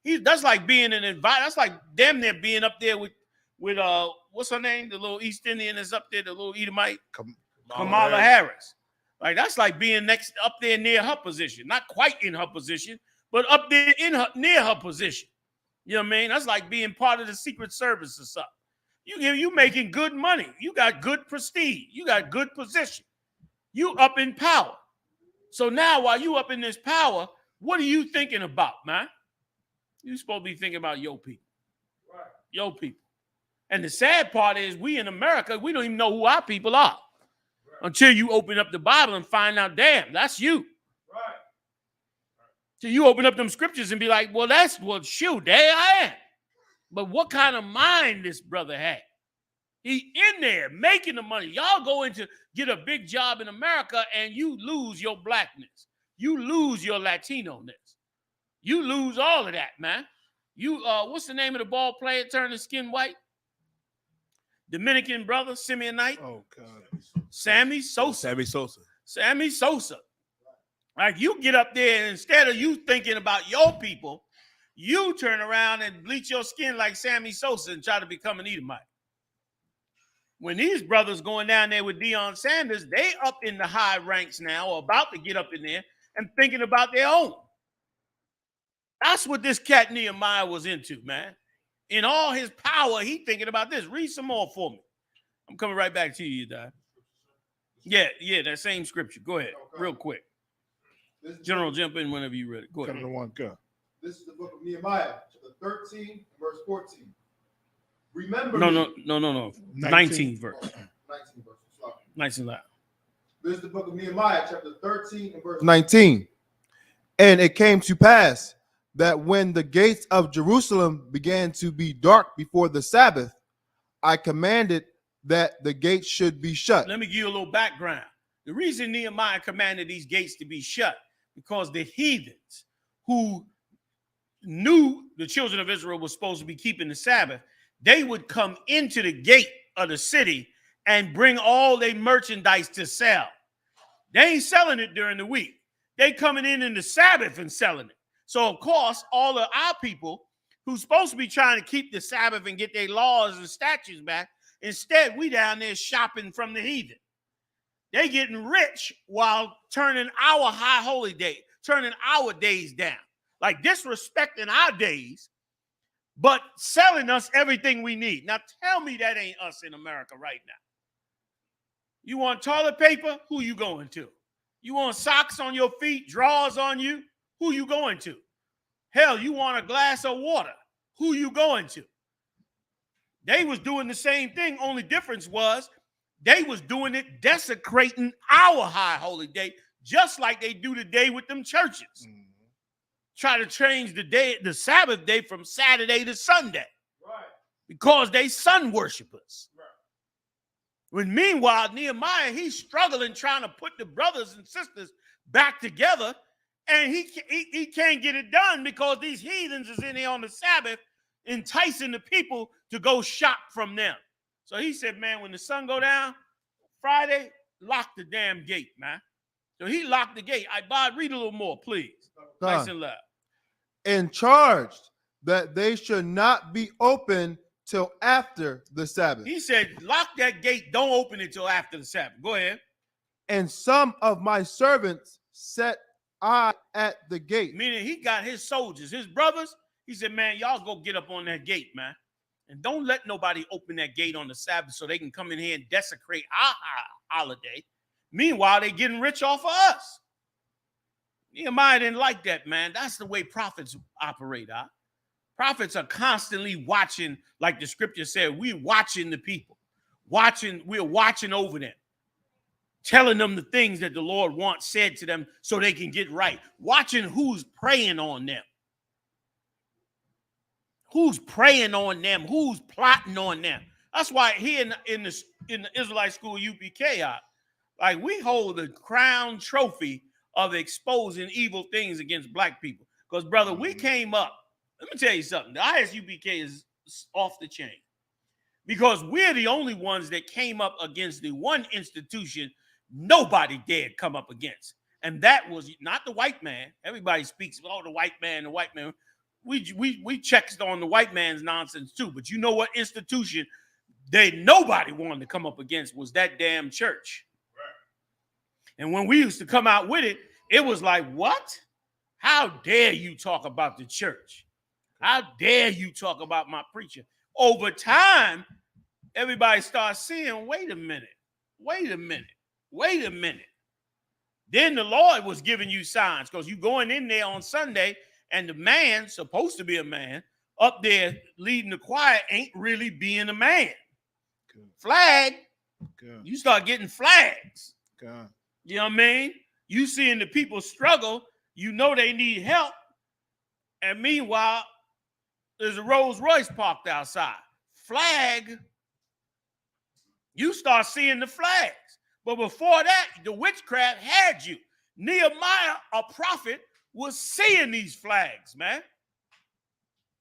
Speaker 5: mean? That's like being that's like damn near being up there with what's her name? The little East Indian that's up there, the little Edomite, Kamala Harris. Like that's like being up there near her position. Not quite in her position, but up there near her position. You know what I mean? That's like being part of the Secret Service or something. You making good money. You got good prestige. You got good position. You up in power. So now while you up in this power, what are you thinking about, man? You supposed to be thinking about your people. Right. Your people. And the sad part is we in America, we don't even know who our people are. Right. Until you open up the Bible and find out, damn, that's you. Right. So you open up them scriptures and be like, shoot, there I am. But what kind of mind this brother had? He in there making the money. Y'all go in to get a big job in America and you lose your blackness. You lose your Latino-ness. You lose all of that, man. You what's the name of the ball player turning skin white? Dominican brother, Simeonite.
Speaker 7: Oh, God.
Speaker 5: Sammy Sosa. Like you get up there and instead of you thinking about your people, you turn around and bleach your skin like Sammy Sosa and try to become an Edomite. When these brothers going down there with Deion Sanders, they up in the high ranks now, or about to get up in there and thinking about their own. That's what this cat Nehemiah was into, man. In all his power, he thinking about this. Read some more for me. I'm coming right back to you, Dad. Yeah, that same scripture. Go ahead, real quick. General, jump in whenever you're ready. Go ahead.
Speaker 6: This is the book of Nehemiah, chapter 13, verse 14. Remember.
Speaker 5: No. 19th verse.
Speaker 6: 19th verse.
Speaker 5: 19 loud.
Speaker 6: This is the book of Nehemiah, chapter 13, and verse 19. And it came to pass that when the gates of Jerusalem began to be dark before the Sabbath, I commanded that the gates should be shut.
Speaker 5: Let me give you a little background. The reason Nehemiah commanded these gates to be shut, because the heathens who knew the children of Israel were supposed to be keeping the Sabbath, they would come into the gate of the city and bring all their merchandise to sell. They ain't selling it during the week. They coming in the Sabbath and selling it. So, of course, all of our people who's supposed to be trying to keep the Sabbath and get their laws and statutes back, instead, we down there shopping from the heathen. They getting rich while turning our high holy day, turning our days down. Like disrespecting our days, but selling us everything we need. Now tell me that ain't us in America right now. You want toilet paper? Who you going to? You want socks on your feet, drawers on you? Who you going to? Hell, you want a glass of water? Who you going to? They was doing the same thing. Only difference was they was doing it desecrating our high holy day, just like they do today with them churches. Mm-hmm. Try to change the day, the Sabbath day, from Saturday to Sunday. Right. Because they sun worshipers. Right. When meanwhile, Nehemiah, he's struggling trying to put the brothers and sisters back together, and he can't get it done because these heathens is in there on the Sabbath enticing the people to go shop from them. So he said, man, when the sun go down Friday, lock the damn gate, man. So he locked the gate. Bob, read a little more, please. Nice and loud.
Speaker 6: And charged that they should not be open till after the Sabbath.
Speaker 5: He said, lock that gate. Don't open it till after the Sabbath. Go ahead.
Speaker 6: And some of my servants set I at the gate.
Speaker 5: Meaning he got his soldiers, his brothers. He said, man, y'all go get up on that gate, man. And don't let nobody open that gate on the Sabbath so they can come in here and desecrate our holiday. Meanwhile, they getting rich off of us. Nehemiah didn't like that, man. That's the way prophets operate. Huh? Prophets are constantly watching, like the scripture said, we're watching the people. We're watching over them. Telling them the things that the Lord wants said to them so they can get right. Watching who's praying on them. Who's praying on them? Who's plotting on them? That's why here in the Israelite school UPK, like we hold the crown trophy of exposing evil things against black people. Because, brother, we came up. Let me tell you something. The ISUPK is off the chain. Because we're the only ones that came up against the one institution nobody dared come up against. And that was not the white man. Everybody speaks, oh, the white man, the white man. We checked on the white man's nonsense too. But you know what institution nobody wanted to come up against was that damn church. Right. And when we used to come out with it, it was like, what? How dare you talk about the church? How dare you talk about my preacher? Over time, everybody starts seeing, wait a minute. Then the Lord was giving you signs because you going in there on Sunday and the man, supposed to be a man, up there leading the choir ain't really being a man. Good. Flag. Good. You start getting flags. Good. You know what I mean? You seeing the people struggle, you know they need help. And meanwhile, there's a Rolls Royce parked outside. Flag. You start seeing the flags. But before that, the witchcraft had you. Nehemiah, a prophet, was seeing these flags, man.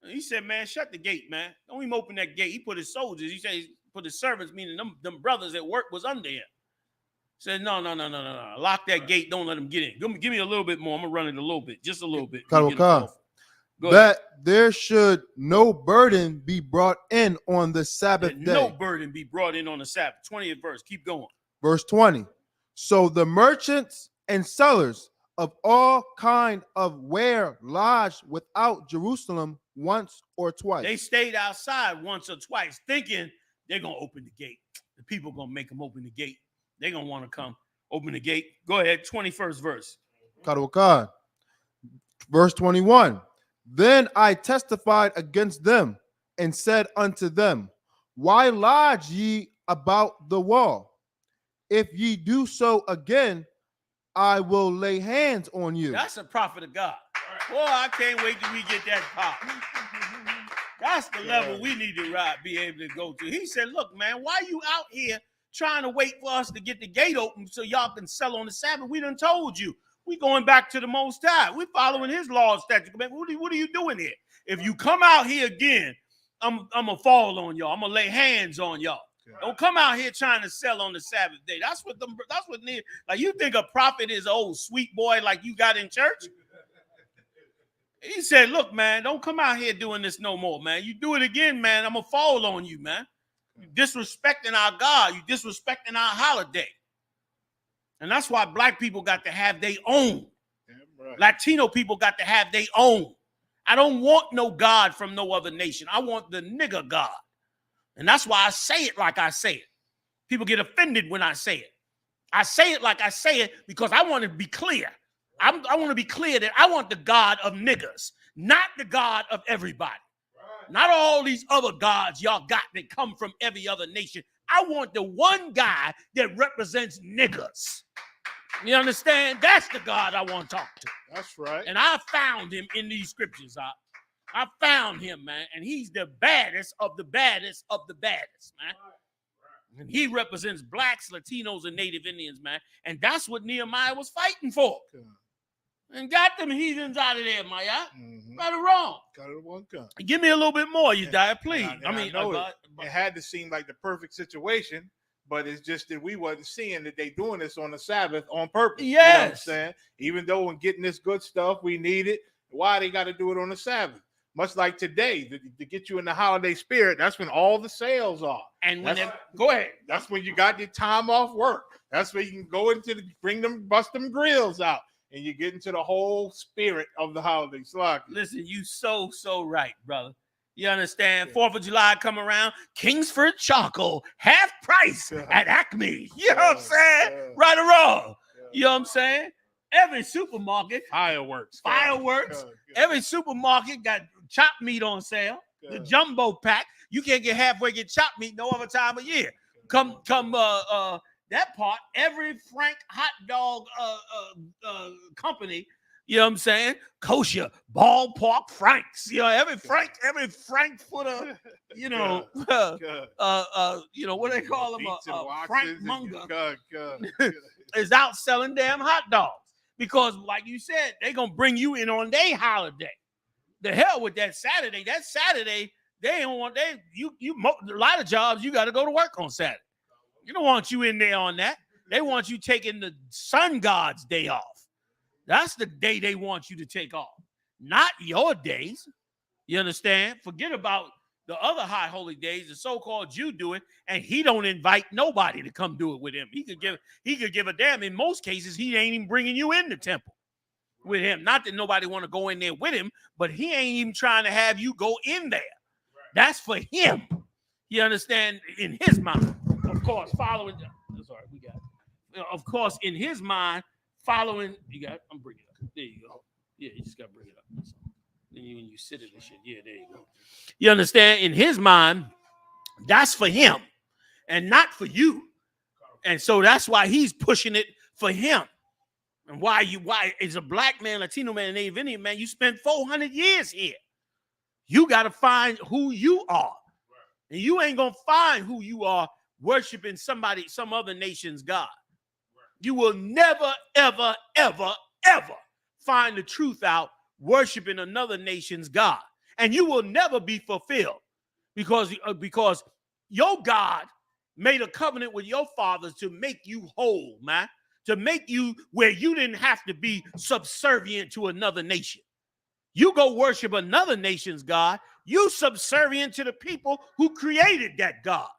Speaker 5: And he said, man, shut the gate, man. Don't even open that gate. He put his soldiers, he said he put his servants, meaning them brothers at work was under him. Said, no. Lock that gate. Don't let them get in. Give me a little bit more. I'm going to run it a little bit. Just a little bit.
Speaker 6: That there should no burden be brought in on the Sabbath day.
Speaker 5: No burden be brought in on the Sabbath. 20th verse. Keep going.
Speaker 6: Verse 20. So the merchants and sellers of all kind of ware lodged without Jerusalem once or twice.
Speaker 5: They stayed outside once or twice, thinking they're going to open the gate. The people going to make them open the gate. They're going to want to come open the gate. Go ahead, 21st verse.
Speaker 6: Verse 21. Then I testified against them and said unto them, why lodge ye about the wall? If ye do so again, I will lay hands on you.
Speaker 5: That's a prophet of God. Boy, I can't wait till we get that pop. That's the level we need to be able to go to. He said, look, man, why you out here trying to wait for us to get the gate open so y'all can sell on the Sabbath? We done told you. We going back to the Most High. We following his law and statutes. What are you doing here? If you come out here again, I'm going to fall on y'all. I'm going to lay hands on y'all. Don't come out here trying to sell on the Sabbath day. That's what like you think a prophet is an old sweet boy like you got in church? He said, look, man, don't come out here doing this no more, man. You do it again, man, I'm going to fall on you, man. You disrespecting our God. You disrespecting our holiday. And that's why black people got to have their own.
Speaker 7: Right.
Speaker 5: Latino people got to have their own. I don't want no God from no other nation. I want the nigga God. And that's why I say it like I say it. People get offended when I say it. I say it like I say it because I want to be clear. I want to be clear that I want the God of niggas, not the God of everybody. Right. Not all these other gods y'all got that come from every other nation. I want the one guy that represents niggas. You understand? That's the God I want to talk to.
Speaker 7: That's right.
Speaker 5: And I found him in these scriptures. I found him, man. And he's the baddest of the baddest of the baddest, man. And he represents blacks, Latinos, and Native Indians, man. And that's what Nehemiah was fighting for. And got them heathens out of there, Maya. Right or wrong?
Speaker 7: Got it one gun.
Speaker 5: Give me a little bit more, you die, please.
Speaker 7: I mean, it had to seem like the perfect situation, but it's just that we wasn't seeing that they doing this on the Sabbath on purpose.
Speaker 5: Yes.
Speaker 7: You know what I'm saying? Even though when getting this good stuff, we need it. Why they got to do it on the Sabbath? Much like today, to get you in the holiday spirit, that's when all the sales are.
Speaker 5: And when go ahead.
Speaker 7: That's when you got your time off work. That's where you can go bust them grills out. And you get into the whole spirit of the holiday.
Speaker 5: Listen, you so right, brother. You understand? 4th of July come around, Kingsford charcoal, half price at Acme. You know what I'm saying? Right or wrong? You know what I'm saying? Every supermarket.
Speaker 7: Fireworks.
Speaker 5: Every supermarket got chopped meat on sale. The jumbo pack. You can't get halfway get chopped meat no other time of year. Come that part, every Frank hot dog company, you know what I'm saying? Kosher, ballpark Franks, you know, every Frankfurter, you know, you know, what they call them, Frank Munger is out selling damn hot dogs. Because like you said, they're going to bring you in on their holiday. The hell with that Saturday. That Saturday, they don't want, a lot of jobs, you got to go to work on Saturday. You don't want you in there on that. They want you taking the sun god's day off. That's the day they want you to take off, not your days. You understand? Forget about the other high holy days. The so-called Jew do it, and he don't invite nobody to come do it with him. He could give a damn. In most cases, he ain't even bringing you in the temple with him. Not that nobody want to go in there with him, but he ain't even trying to have you go in there. That's for him. You understand? In his mind. Of course, following. Sorry, we got it. Of course, in his mind, following. You got it? I'm bringing it up. There you go. Yeah, you just got to bring it up. Then when you sit in this shit, yeah, there you go. You understand? In his mind, that's for him and not for you. And so that's why he's pushing it for him. And why as a black man, Latino man, Native Indian man, you spent 400 years here. You got to find who you are. And you ain't going to find who you are worshiping some other nation's God. You will never, ever, ever, ever find the truth out worshiping another nation's God. And you will never be fulfilled because your God made a covenant with your fathers to make you whole, man, to make you where you didn't have to be subservient to another nation. You go worship another nation's God, you subservient to the people who created that God.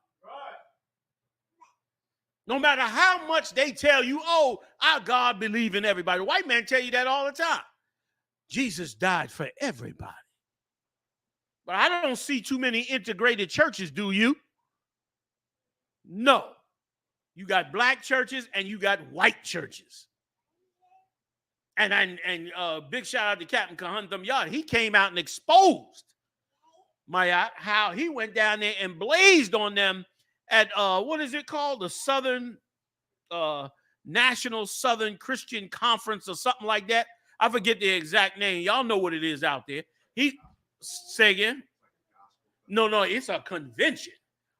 Speaker 5: No matter how much they tell you, oh, our God believe in everybody. White men tell you that all the time. Jesus died for everybody. But I don't see too many integrated churches, do you? No. You got black churches and you got white churches. And big shout out to Captain Kahuntham Yard. He came out and exposed how he went down there and blazed on them at what is it called? The Southern National Southern Christian Conference or something like that. I forget the exact name. Y'all know what it is out there. Say again? No, it's a convention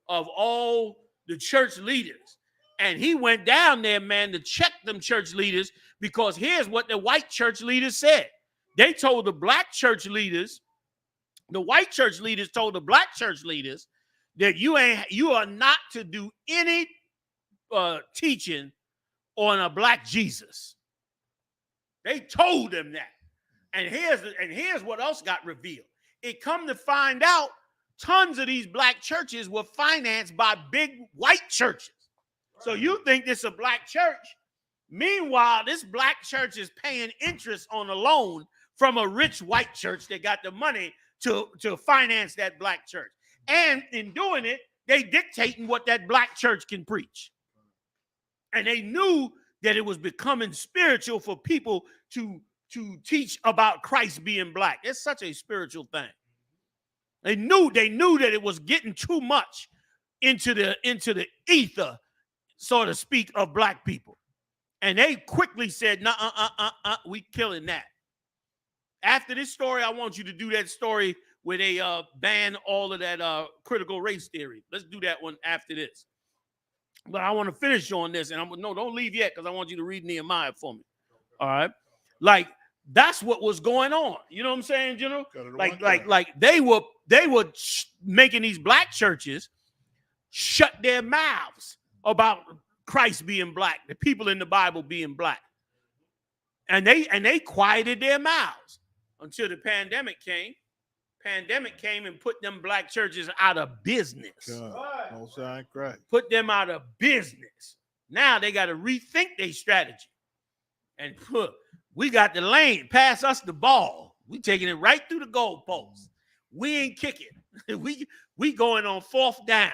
Speaker 5: of all the church leaders. And he went down there, man, to check them church leaders because here's what the white church leaders said. They told the black church leaders, the white church leaders told the black church leaders that you are not to do any teaching on a black Jesus. They told them that. And here's what else got revealed. It come to find out tons of these black churches were financed by big white churches. So you think this is a black church, Meanwhile, this black church is paying interest on a loan from a rich white church that got the money to finance that black church. And in doing it, they dictating what that black church can preach. And they knew that it was becoming spiritual for people to teach about Christ being black. It's such a spiritual thing. They knew that it was getting too much into the ether, so to speak, of black people. And they quickly said, "No, we killing that." After this story, I want you to do that story where they ban all of that critical race theory. Let's do that one after this. But I want to finish on this, and no, don't leave yet, because I want you to read Nehemiah for me. All right, like that's what was going on. You know what I'm saying, General? Like they were making these black churches shut their mouths about Christ being black, the people in the Bible being black, and they quieted their mouths until the pandemic came. Pandemic came and put them black churches out of business. Put them out of business. Now they got to rethink their strategy. And we got the lane. Pass us the ball. We taking it right through the goalposts. We ain't kicking. we going on 4th down.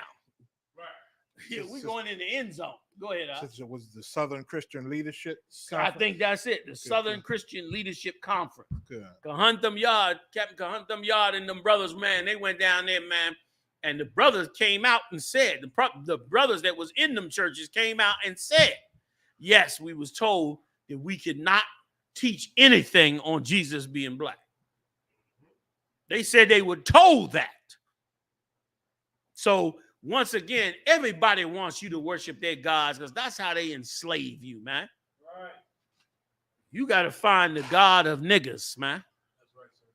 Speaker 5: Yeah, we going in the end zone. Go ahead.
Speaker 7: It was the Southern Christian Leadership
Speaker 5: Conference? I think that's it. The Southern Christian Leadership Conference. Captain Kahuntham Yard and them brothers, man, they went down there, man. And the brothers came out and said, the brothers that was in them churches came out and said, yes, we was told that we could not teach anything on Jesus being black. They said they were told that. So once again, everybody wants you to worship their gods because that's how they enslave you, man. Right. You got to find the God of niggas, man. That's right, sir.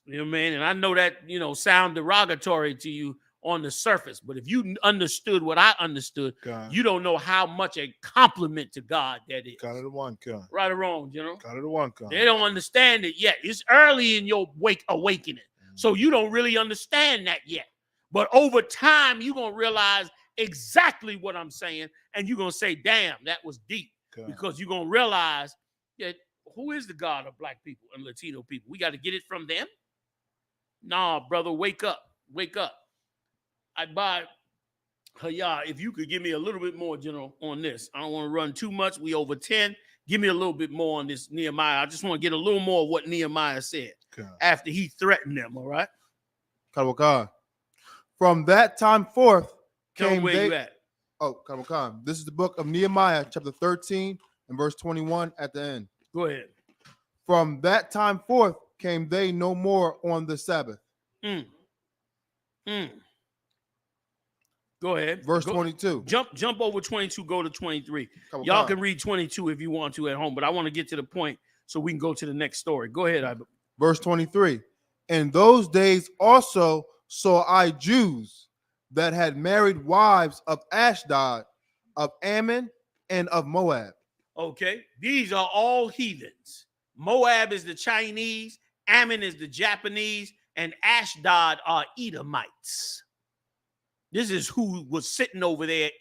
Speaker 5: You know what I mean? And I know that, sound derogatory to you on the surface, but if you understood what I understood, you don't know how much a compliment to God that is.
Speaker 7: Got it one, God.
Speaker 5: Right or wrong, Got
Speaker 7: it one, God.
Speaker 5: They don't understand it yet. It's early in your awakening, so you don't really understand that yet. But over time, you're going to realize exactly what I'm saying, and you're going to say, damn, that was deep. Because you're going to realize that who is the God of black people and Latino people? We got to get it from them? Nah, brother, wake up. Wake up. If you could give me a little bit more, General, on this. I don't want to run too much. We over 10. Give me a little bit more on this Nehemiah. I just want to get a little more of what Nehemiah said after he threatened them, all right?
Speaker 6: From that time forth
Speaker 5: came where you at.
Speaker 6: This is the book of Nehemiah, chapter 13 and verse 21 at the end.
Speaker 5: Go ahead.
Speaker 6: From that time forth came they no more on the Sabbath.
Speaker 5: Go ahead.
Speaker 6: Verse 22.
Speaker 5: Jump over 22, go to 23. Y'all can read 22 if you want to at home, but I want to get to the point so we can go to the next story. Go ahead.
Speaker 6: Verse 23. In those days also saw I Jews that had married wives of Ashdod, of Ammon, and of Moab.
Speaker 5: Okay, these are all heathens. Moab is the Chinese, Ammon is the Japanese, and Ashdod are Edomites. This is who was sitting over there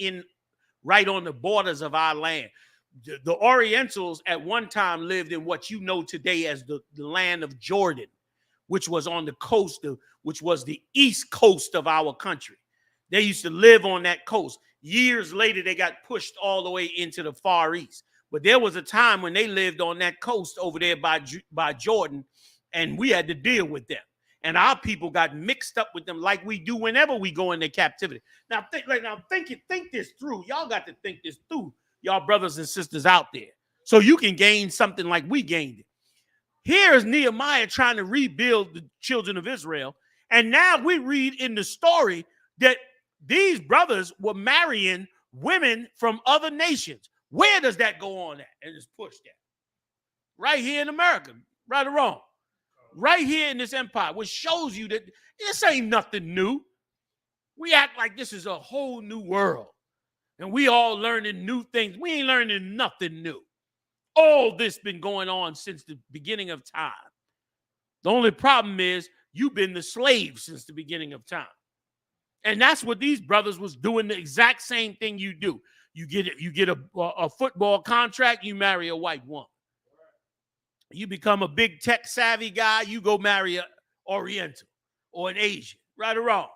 Speaker 5: right on the borders of our land. The Orientals at one time lived in what you know today as the land of Jordan, which was on the coast which was the east coast of our country. They used to live on that coast. Years later, they got pushed all the way into the Far East. But there was a time when they lived on that coast over there by Jordan, and we had to deal with them. And our people got mixed up with them like we do whenever we go into captivity. Now, think this through. Y'all got to think this through, y'all brothers and sisters out there, so you can gain something like we gained it. Here's Nehemiah trying to rebuild the children of Israel. And now we read in the story that these brothers were marrying women from other nations. Where does that go on at? And it's pushed at? Right here in America, right or wrong? Right here in this empire, which shows you that this ain't nothing new. We act like this is a whole new world. And we all learning new things. We ain't learning nothing new. All this been going on since the beginning of time. The only problem is you've been the slave since the beginning of time. And that's what these brothers was doing, the exact same thing you do. You get a football contract, you marry a white woman. You become a big tech savvy guy, you go marry an Oriental or an Asian, right or wrong.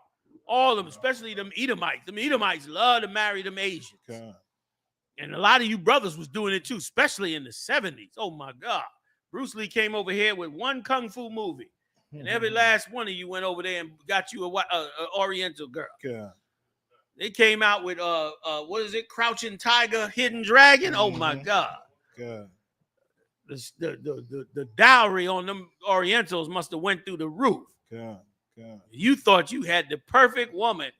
Speaker 5: All of them, especially them Edomites. Them Edomites love to marry them Asians. God. And a lot of you brothers was doing it too, especially in the 70s. Oh my God. Bruce Lee came over here with one kung fu movie. And every last one of you went over there and got you a Oriental girl. God. They came out with what is it? Crouching Tiger, Hidden Dragon. Oh my God. God. The dowry on them Orientals must have went through the roof. God. God. You thought you had the perfect woman.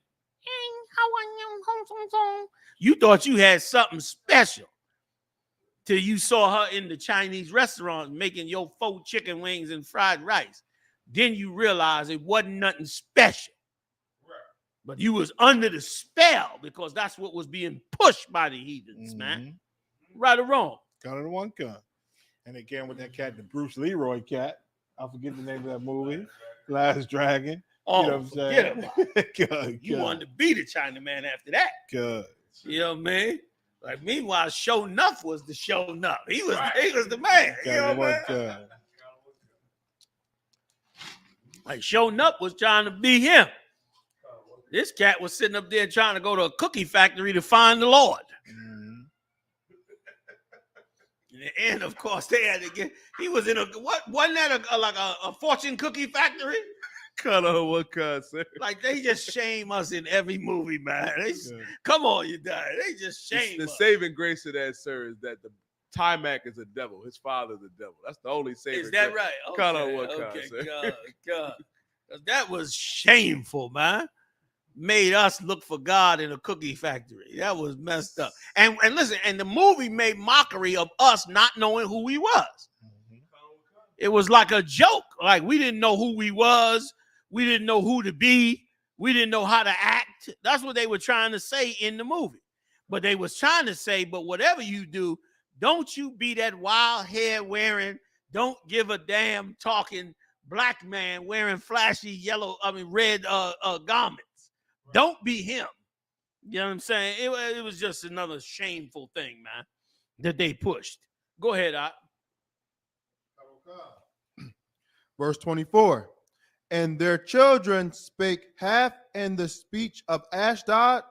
Speaker 5: You thought you had something special till you saw her in the Chinese restaurant making your faux chicken wings and fried rice. Then you realize it wasn't nothing special. But you was under the spell because that's what was being pushed by the heathens, man. Right or wrong?
Speaker 7: Got it in one gun. And again with that cat, the Bruce Leroy cat. I forget the name of that movie. Last Dragon.
Speaker 5: Oh,
Speaker 7: you know what I'm saying?
Speaker 5: God. You wanted to be the Chinaman after that.
Speaker 7: Good.
Speaker 5: You know what I mean? Like meanwhile, Show Nuff was the Show Nuff. He was the man. You know what I mean? Like Show Nuff was trying to be him. This cat was sitting up there trying to go to a cookie factory to find the Lord. In the end, of course, they had to get. He was in wasn't that a fortune cookie factory?
Speaker 8: Cut on what kind, sir?
Speaker 5: Like they just shame us in every movie, man. Come on, you die. They just shame us.
Speaker 8: The saving grace of that, sir, is that the Timac is a devil. His father's a devil. That's the only saving.
Speaker 5: Is that
Speaker 8: grace.
Speaker 5: right? Okay,
Speaker 8: cut on what kind, sir?
Speaker 5: God. That was shameful, man. Made us look for God in a cookie factory. That was messed up. And listen, and the movie made mockery of us not knowing who we was. It was like a joke. Like we didn't know who we was. We didn't know who to be. We didn't know how to act. That's what they were trying to say in the movie. But they was trying to say, but whatever you do, don't you be that wild hair wearing, don't give a damn talking black man wearing flashy red garments. Don't be him. You know what I'm saying? It was just another shameful thing, man, that they pushed. Go ahead, Art.
Speaker 6: Verse 24. And their children spake half in the speech of Ashdod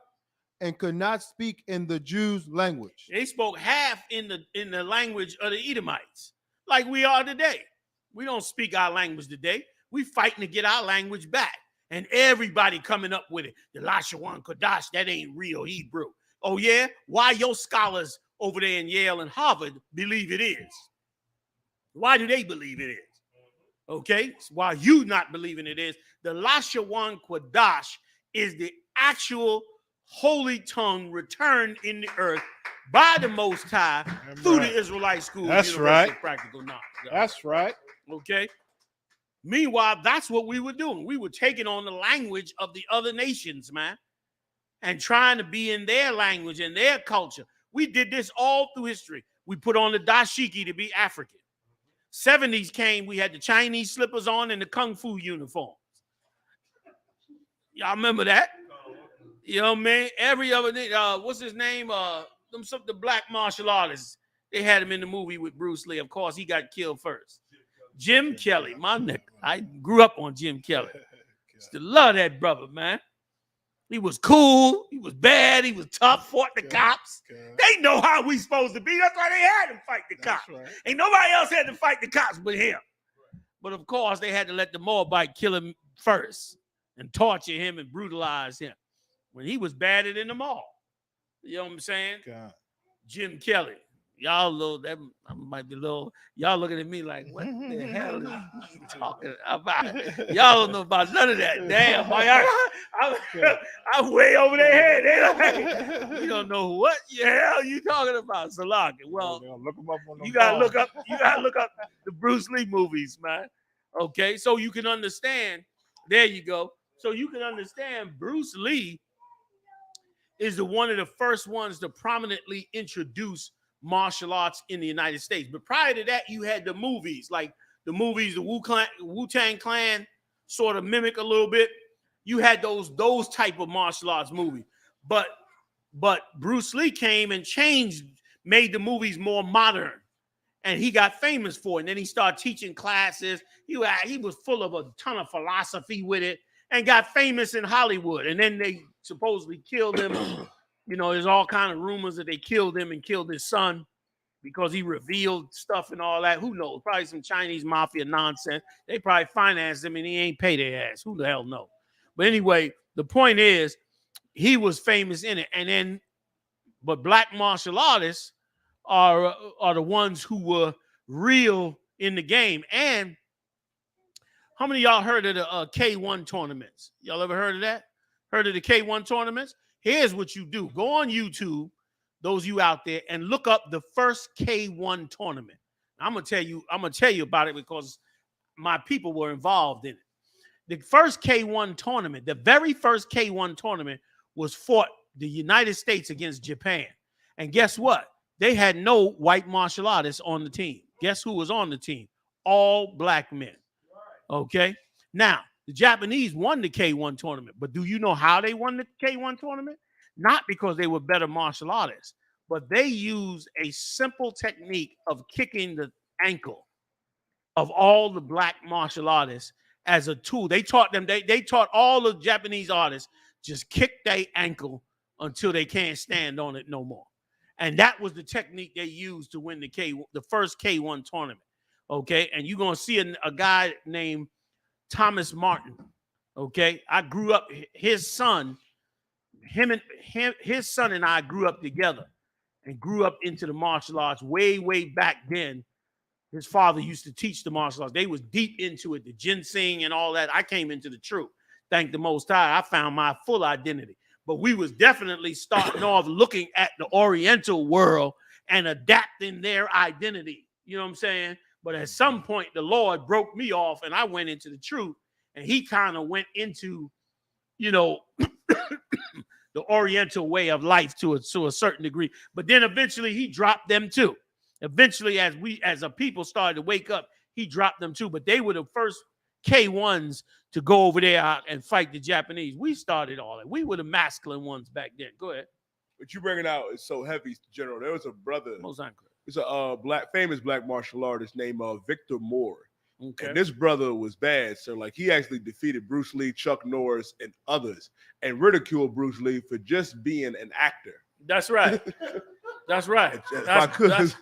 Speaker 6: and could not speak in the Jews' language.
Speaker 5: They spoke half in the language of the Edomites, like we are today. We don't speak our language today. We fighting to get our language back. And everybody coming up with it. The Lashawan Kodash, that ain't real Hebrew. Oh, yeah? Why your scholars over there in Yale and Harvard believe it is? Why do they believe it is? Okay? While you not believing it is, the Lashawan Kodash is the actual holy tongue returned in the earth by the Most High through the Israelite school.
Speaker 7: That's right.
Speaker 5: Practical knowledge.
Speaker 7: That's right.
Speaker 5: Okay? Meanwhile, that's what we were doing. We were taking on the language of the other nations, man, and trying to be in their language and their culture. We did this all through history. We put on the dashiki to be African. 70s came, we had the Chinese slippers on and the kung fu uniforms. Y'all remember that? You know what I mean? Every other thing, what's his name? The black martial artists. They had him in the movie with Bruce Lee. Of course, he got killed first. Jim Kelly, my nigga. I grew up on Jim Kelly. Still love that brother, man. He was cool. He was bad. He was tough. Fought the cops. They know how we supposed to be. That's why they had him fight the cops. Right. Ain't nobody else had to fight the cops but him. But of course, they had to let the Moabite kill him first and torture him and brutalize him when he was battered in them all. You know what I'm saying? God. Jim Kelly. Y'all that might be a little, y'all looking at me like, what the hell is he talking about? Y'all don't know about none of that. Damn, boy, I'm way over their head. They like, you don't know what the hell you talking about, Salaki. Well, you gotta look up the Bruce Lee movies, man. Okay, so you can understand. There you go. So you can understand Bruce Lee is one of the first ones to prominently introduce martial arts in the United States. But prior to that, you had the movies, like the Wu-Tang Clan sort of mimic a little bit. You had those type of martial arts movies. But But Bruce Lee came and made the movies more modern. And he got famous for it. And then he started teaching classes. He was full of a ton of philosophy with it and got famous in Hollywood. And then they supposedly killed him. You know, there's all kind of rumors that they killed him and killed his son because he revealed stuff and all that. Who knows? Probably some Chinese mafia nonsense. They probably financed him and he ain't pay their ass. Who the hell knows? But anyway, the point is he was famous in it. And then, but black martial artists are the ones who were real in the game. And how many of y'all heard of the K1 tournaments? Y'all ever heard of that? Heard of the K1 tournaments? Here's what you do. Go on YouTube, those of you out there, and look up the first K1 tournament. I'm gonna tell you about it because my people were involved in it. The first K1 tournament, the very first K1 tournament was fought the United States against Japan. And guess what? They had no white martial artists on the team. Guess who was on the team? All black men. Okay. Now, the Japanese won the K1 tournament, but do you know how they won the K1 tournament? Not because they were better martial artists, but they used a simple technique of kicking the ankle of all the black martial artists as a tool. They taught them, they taught all the Japanese artists just kick their ankle until they can't stand on it no more. And that was the technique they used to win the first K1 tournament. Okay. And you're going to see a guy named Thomas Martin. Okay. I grew up, his son and I grew up together and grew up into the martial arts way, way back then. His father used to teach the martial arts. They was deep into it, the ginseng and all that. I came into the truth. Thank the Most High. I found my full identity. But we was definitely starting off looking at the Oriental world and adapting their identity. You know what I'm saying? But at some point, the Lord broke me off and I went into the truth. And he kind of went into, you know, the Oriental way of life to a certain degree. But then eventually he dropped them too. Eventually, as a people started to wake up, he dropped them too. But they were the first K1s to go over there and fight the Japanese. We started all that. We were the masculine ones back then. Go ahead.
Speaker 8: What you bringing out is so heavy, General. There was a brother. It's a famous black martial artist named Victor Moore. Okay. And this brother was bad. So like he actually defeated Bruce Lee, Chuck Norris, and others, and ridiculed Bruce Lee for just being an actor.
Speaker 5: That's right. That's right. That's,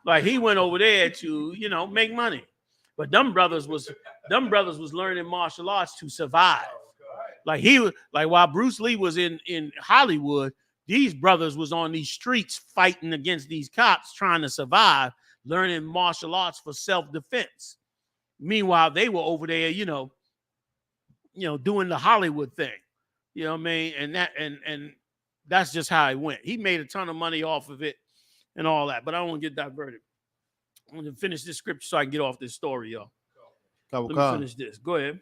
Speaker 5: like he went over there to, you know, make money. But them brothers was learning martial arts to survive. Like while Bruce Lee was in Hollywood, these brothers was on these streets fighting against these cops trying to survive, learning martial arts for self-defense. Meanwhile, they were over there, you know, doing the Hollywood thing. You know what I mean? And that's just how it went. He made a ton of money off of it and all that. But I don't want to get diverted. I'm going to finish this scripture so I can get off this story, y'all. Let me finish this. Go ahead.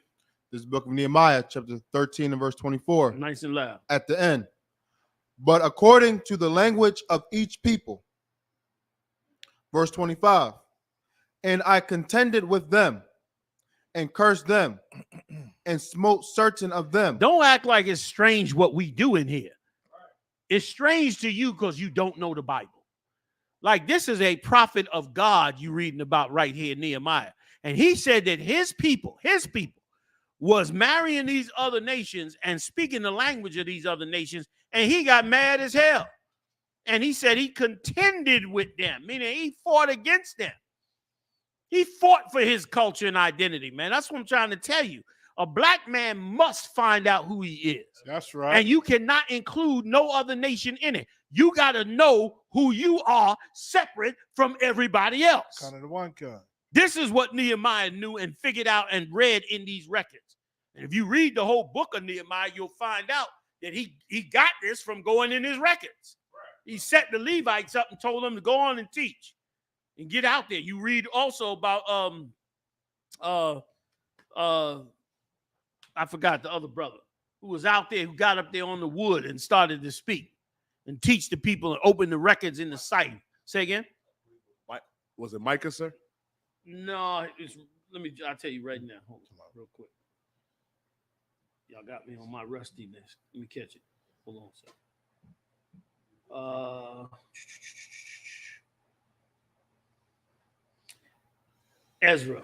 Speaker 6: This is the book of Nehemiah, chapter 13 and verse 24.
Speaker 5: Nice and loud.
Speaker 6: At the end. But according to the language of each people. Verse 25. And I contended with them and cursed them and smote certain of them.
Speaker 5: Don't act like it's strange what we do in here. It's strange to you because you don't know the Bible. Like this is a prophet of God you reading about right here, Nehemiah. And he said that his people was marrying these other nations and speaking the language of these other nations. And he got mad as hell. And he said he contended with them, meaning he fought against them. He fought for his culture and identity, man. That's what I'm trying to tell you. A black man must find out who he is.
Speaker 7: That's right.
Speaker 5: And you cannot include no other nation in it. You got to know who you are separate from everybody else.
Speaker 7: Kind of the one kind.
Speaker 5: This is what Nehemiah knew and figured out and read in these records. And if you read the whole book of Nehemiah, you'll find out that he got this from going in his records. He set the Levites up and told them to go on and teach and get out there. You read also about I forgot the other brother who was out there, who got up there on the wood and started to speak and teach the people and open the records in the site. Say again?
Speaker 8: Was it Micah, sir?
Speaker 5: No, I'll tell you right now. Hold on real quick. Y'all got me on my rustiness. Let me catch it. Hold on, sir. Ezra,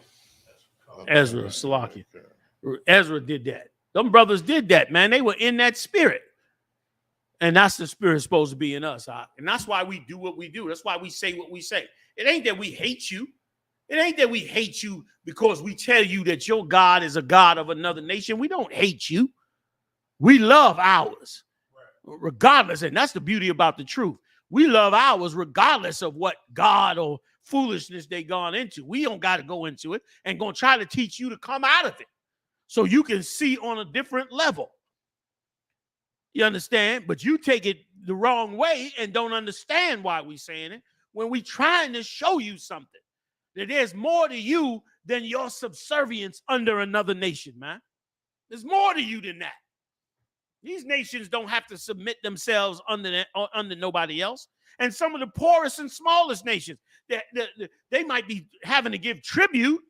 Speaker 5: Salaki. Ezra did that. Them brothers did that, man. They were in that spirit. And that's the spirit supposed to be in us. And that's why we do what we do. That's why we say what we say. It ain't that we hate you. It ain't that we hate you because we tell you that your God is a God of another nation. We don't hate you. We love ours, regardless. And that's the beauty about the truth. We love ours regardless of what God or foolishness they gone into. We don't got to go into it and going to try to teach you to come out of it so you can see on a different level. You understand? But you take it the wrong way and don't understand why we saying it when we trying to show you something. That there's more to you than your subservience under another nation, man. There's more to you than that. These nations don't have to submit themselves under nobody else. And some of the poorest and smallest nations, they might be having to give tribute,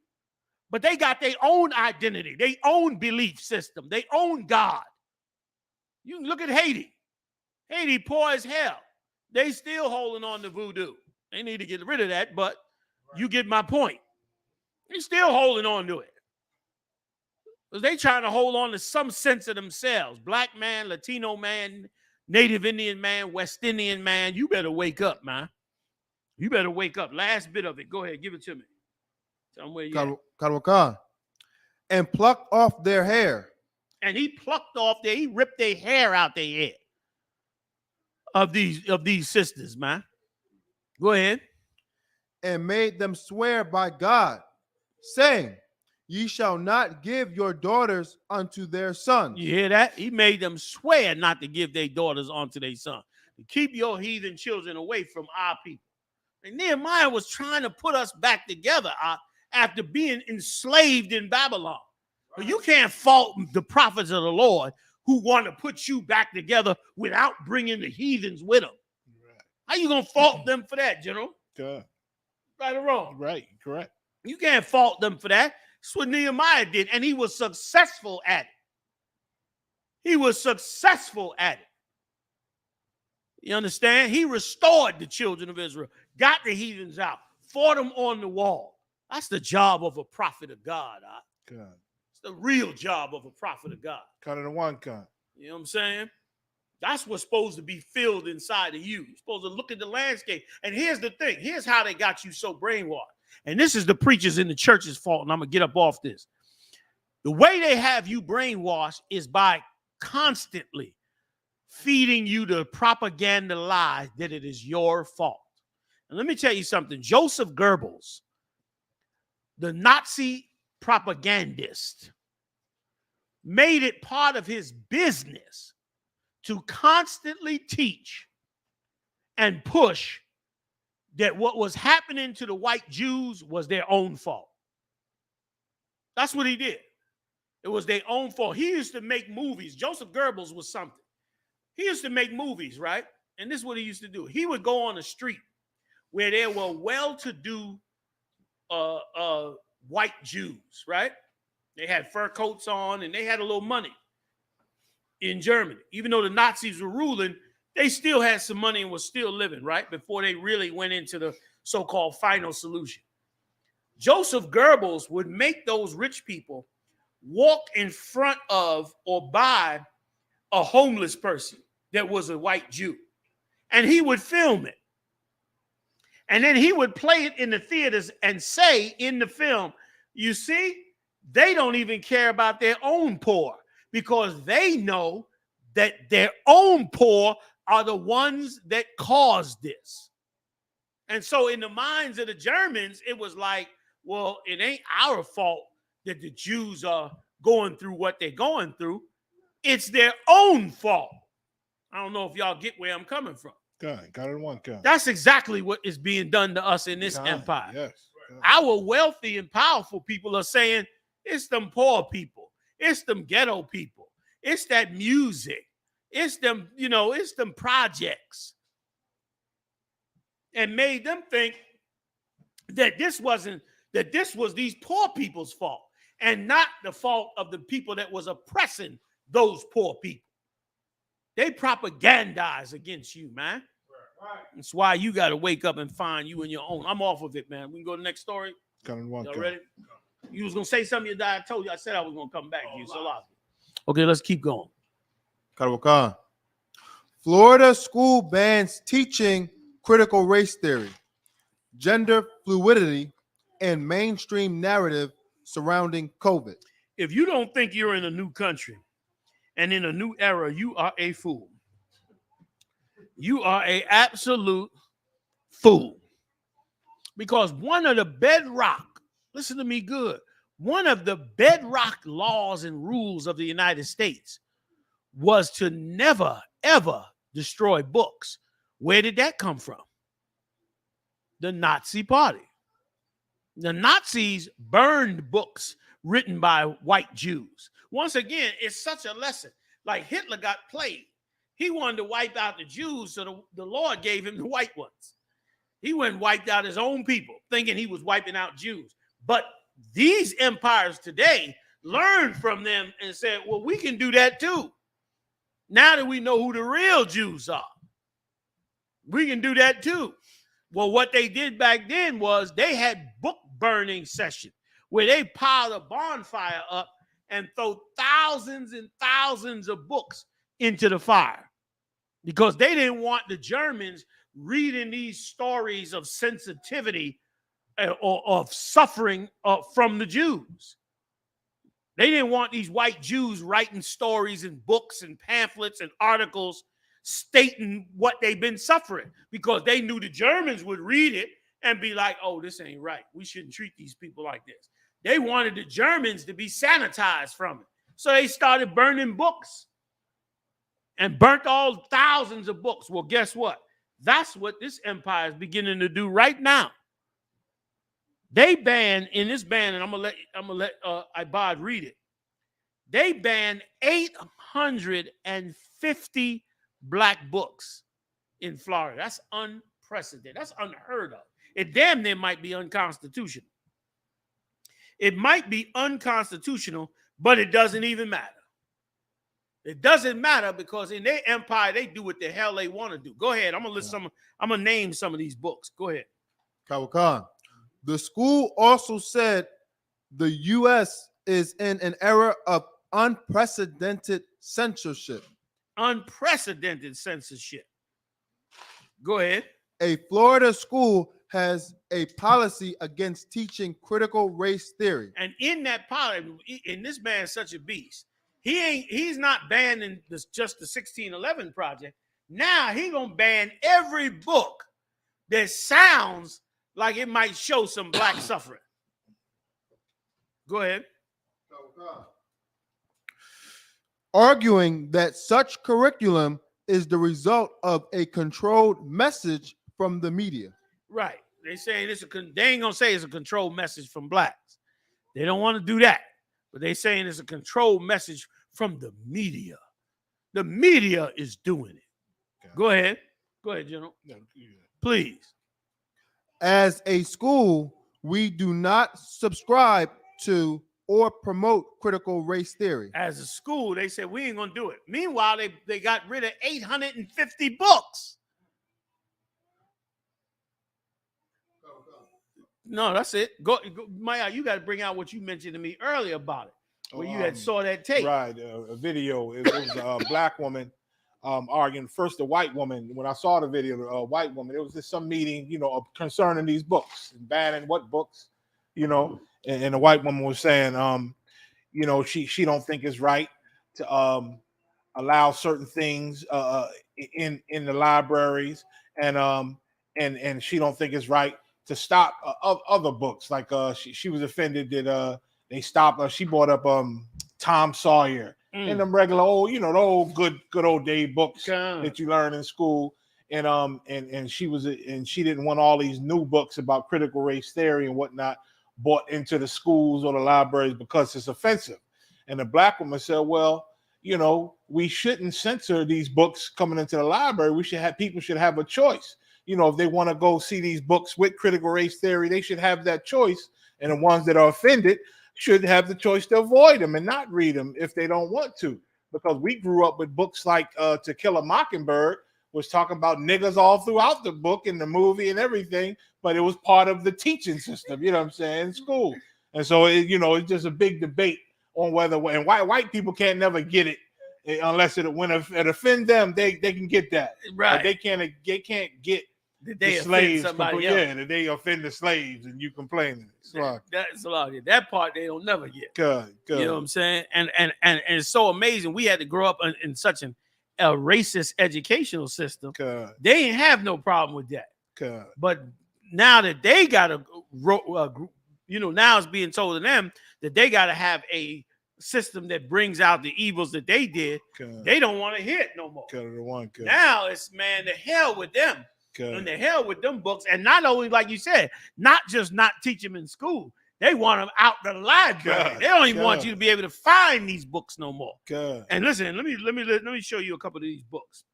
Speaker 5: but they got their own identity, their own belief system, their own God. You can look at Haiti. Haiti poor as hell. They still holding on to voodoo. They need to get rid of that, but you get my point. They still holding on to it. Because they trying to hold on to some sense of themselves. Black man, Latino man, Native Indian man, West Indian man. You better wake up, man. You better wake up. Last bit of it. Go ahead. Give it to me. Tell them where you
Speaker 6: at. And plucked off their hair.
Speaker 5: And he plucked off he ripped their hair out their head of these sisters, man. Go ahead.
Speaker 6: And made them swear by God, saying, ye shall not give your daughters unto their sons.
Speaker 5: You hear that? He made them swear not to give their daughters unto their sons. To keep your heathen children away from our people. And Nehemiah was trying to put us back together after being enslaved in Babylon. But you can't fault the prophets of the Lord who want to put you back together without bringing the heathens with them. Right. How you going to fault them for that, General?
Speaker 7: Good.
Speaker 5: Right or wrong?
Speaker 7: Right, correct.
Speaker 5: You can't fault them for that. That's what Nehemiah did, and he was successful at it. He was successful at it. You understand? He restored the children of Israel, got the heathens out, fought them on the wall. That's the job of a prophet of God.
Speaker 7: Good.
Speaker 5: The real job of a prophet of God.
Speaker 7: Kind of the one kind.
Speaker 5: You know what I'm saying? That's what's supposed to be filled inside of you. You're supposed to look at the landscape. And here's the thing. Here's how they got you so brainwashed. And this is the preachers in the church's fault. And I'm going to get up off this. The way they have you brainwashed is by constantly feeding you the propaganda lie that it is your fault. And let me tell you something. Joseph Goebbels, the Nazi propagandist, made it part of his business to constantly teach and push that what was happening to the white Jews was their own fault. That's what he did. It was their own fault. He used to make movies. Joseph Goebbels was something. He used to make movies, right? And this is what he used to do. He would go on the street where there were well-to-do white Jews, right? They had fur coats on and they had a little money in Germany. Even though the Nazis were ruling, they still had some money and was still living, right? Before they really went into the so-called final solution. Joseph Goebbels would make those rich people walk in front of or by a homeless person that was a white Jew. And he would film it. And then he would play it in the theaters and say in the film, you see, they don't even care about their own poor because they know that their own poor are the ones that caused this. And so in the minds of the Germans, it was like, well, it ain't our fault that the Jews are going through what they're going through. It's their own fault. I don't know if y'all get where I'm coming from.
Speaker 7: Got it in one gun.
Speaker 5: That's exactly what is being done to us in this empire.
Speaker 7: Yes.
Speaker 5: Our wealthy and powerful people are saying, it's them poor people. It's them ghetto people. It's that music. It's them, it's them projects. And made them think that this was these poor people's fault and not the fault of the people that was oppressing those poor people. They propagandize against you, man. That's why you got to wake up and find you in your own. I'm off of it, man. We can go to the next story. Y'all ready? You was gonna say something. I told you. I said I was gonna come back to you. So okay, let's keep going.
Speaker 6: Florida school bans teaching critical race theory, gender fluidity, and mainstream narrative surrounding COVID.
Speaker 5: If you don't think you're in a new country and in a new era, you are a fool. You are an absolute fool. Because one of the bedrock, listen to me good, one of the bedrock laws and rules of the United States was to never, ever destroy books. Where did that come from? The Nazi Party. The Nazis burned books written by white Jews. Once again, it's such a lesson. Like Hitler got played. He wanted to wipe out the Jews, so the Lord gave him the white ones. He went and wiped out his own people, thinking he was wiping out Jews. But these empires today learned from them and said, well, we can do that too. Now that we know who the real Jews are, we can do that too. Well, what they did back then was they had book burning session where they piled a bonfire up and throw thousands and thousands of books into the fire because they didn't want the Germans reading these stories of sensitivity or of suffering from the Jews. They didn't want these white Jews writing stories and books and pamphlets and articles stating what they've been suffering because they knew the Germans would read it and be like, oh, this ain't right. We shouldn't treat these people like this. They wanted the Germans to be sanitized from it. So they started burning books and burnt all thousands of books. Well, guess what? That's what this empire is beginning to do right now. They ban in this ban, and I'm gonna let Ibad read it. They banned 850 black books in Florida. That's unprecedented. That's unheard of. It damn near might be unconstitutional. It might be unconstitutional, but it doesn't even matter. It doesn't matter because in their empire, they do what the hell they want to do. Go ahead. I'm gonna name some of these books. Go ahead.
Speaker 6: Kawakan. The school also said the U.S. is in an era of unprecedented censorship.
Speaker 5: Unprecedented censorship. Go ahead.
Speaker 6: A Florida school has a policy against teaching critical race theory.
Speaker 5: And in that policy, and this man's such a beast. He's not banning just the 1611 Project. Now he gonna ban every book that sounds like it might show some black suffering. Go ahead.
Speaker 6: Arguing that such curriculum is the result of a controlled message from the media.
Speaker 5: Right. They saying they ain't gonna say it's a controlled message from blacks. They don't want to do that. But they saying it's a controlled message from the media. The media is doing it. Okay. Go ahead. Go ahead, General. Please.
Speaker 6: As a school, we do not subscribe to or promote critical race theory.
Speaker 5: As a school, they said we ain't gonna do it. Meanwhile, they got rid of 850 books. No, that's it. Go Maya, you got to bring out what you mentioned to me earlier about it. Where you had saw that tape.
Speaker 7: Right, a video. It was a black woman arguing. First, the white woman. When I saw the video, the white woman, it was just some meeting, concerning these books and banning what books, and the white woman was saying, she don't think it's right to allow certain things in the libraries, and she don't think it's right to stop other books. Like she was offended that they stopped. She brought up Tom Sawyer and them regular old, the old good old day books that you learn in school. And she didn't want all these new books about critical race theory and whatnot brought into the schools or the libraries because it's offensive. And the black woman said, well, we shouldn't censor these books coming into the library. People should have a choice. If they want to go see these books with critical race theory, they should have that choice. And the ones that are offended should have the choice to avoid them and not read them if they don't want to. Because we grew up with books like To Kill a Mockingbird, was talking about niggas all throughout the book and the movie and everything, but it was part of the teaching system, you know what I'm saying, in school. And so, it's just a big debate on whether, and white people can't never get it unless it offends them, they can get that.
Speaker 5: Right.
Speaker 7: But they can't get the slaves. That they offend the slaves and you complaining.
Speaker 5: That's a lot. That part they don't never get.
Speaker 7: Good.
Speaker 5: You know what I'm saying? And it's so amazing. We had to grow up in such a racist educational system.
Speaker 7: Good.
Speaker 5: They didn't have no problem with that.
Speaker 7: Good.
Speaker 5: But now that they got now it's being told to them that they got to have a system that brings out the evils that they did.
Speaker 7: Good.
Speaker 5: They don't want to hear it no more.
Speaker 7: Good.
Speaker 5: Now it's, man, the hell with them.
Speaker 7: Good.
Speaker 5: And the hell with them books. And not only, like you said, not just not teach them in school. They want them out the library. They don't even want you to be able to find these books no more.
Speaker 7: Good.
Speaker 5: And listen, let me show you a couple of these books.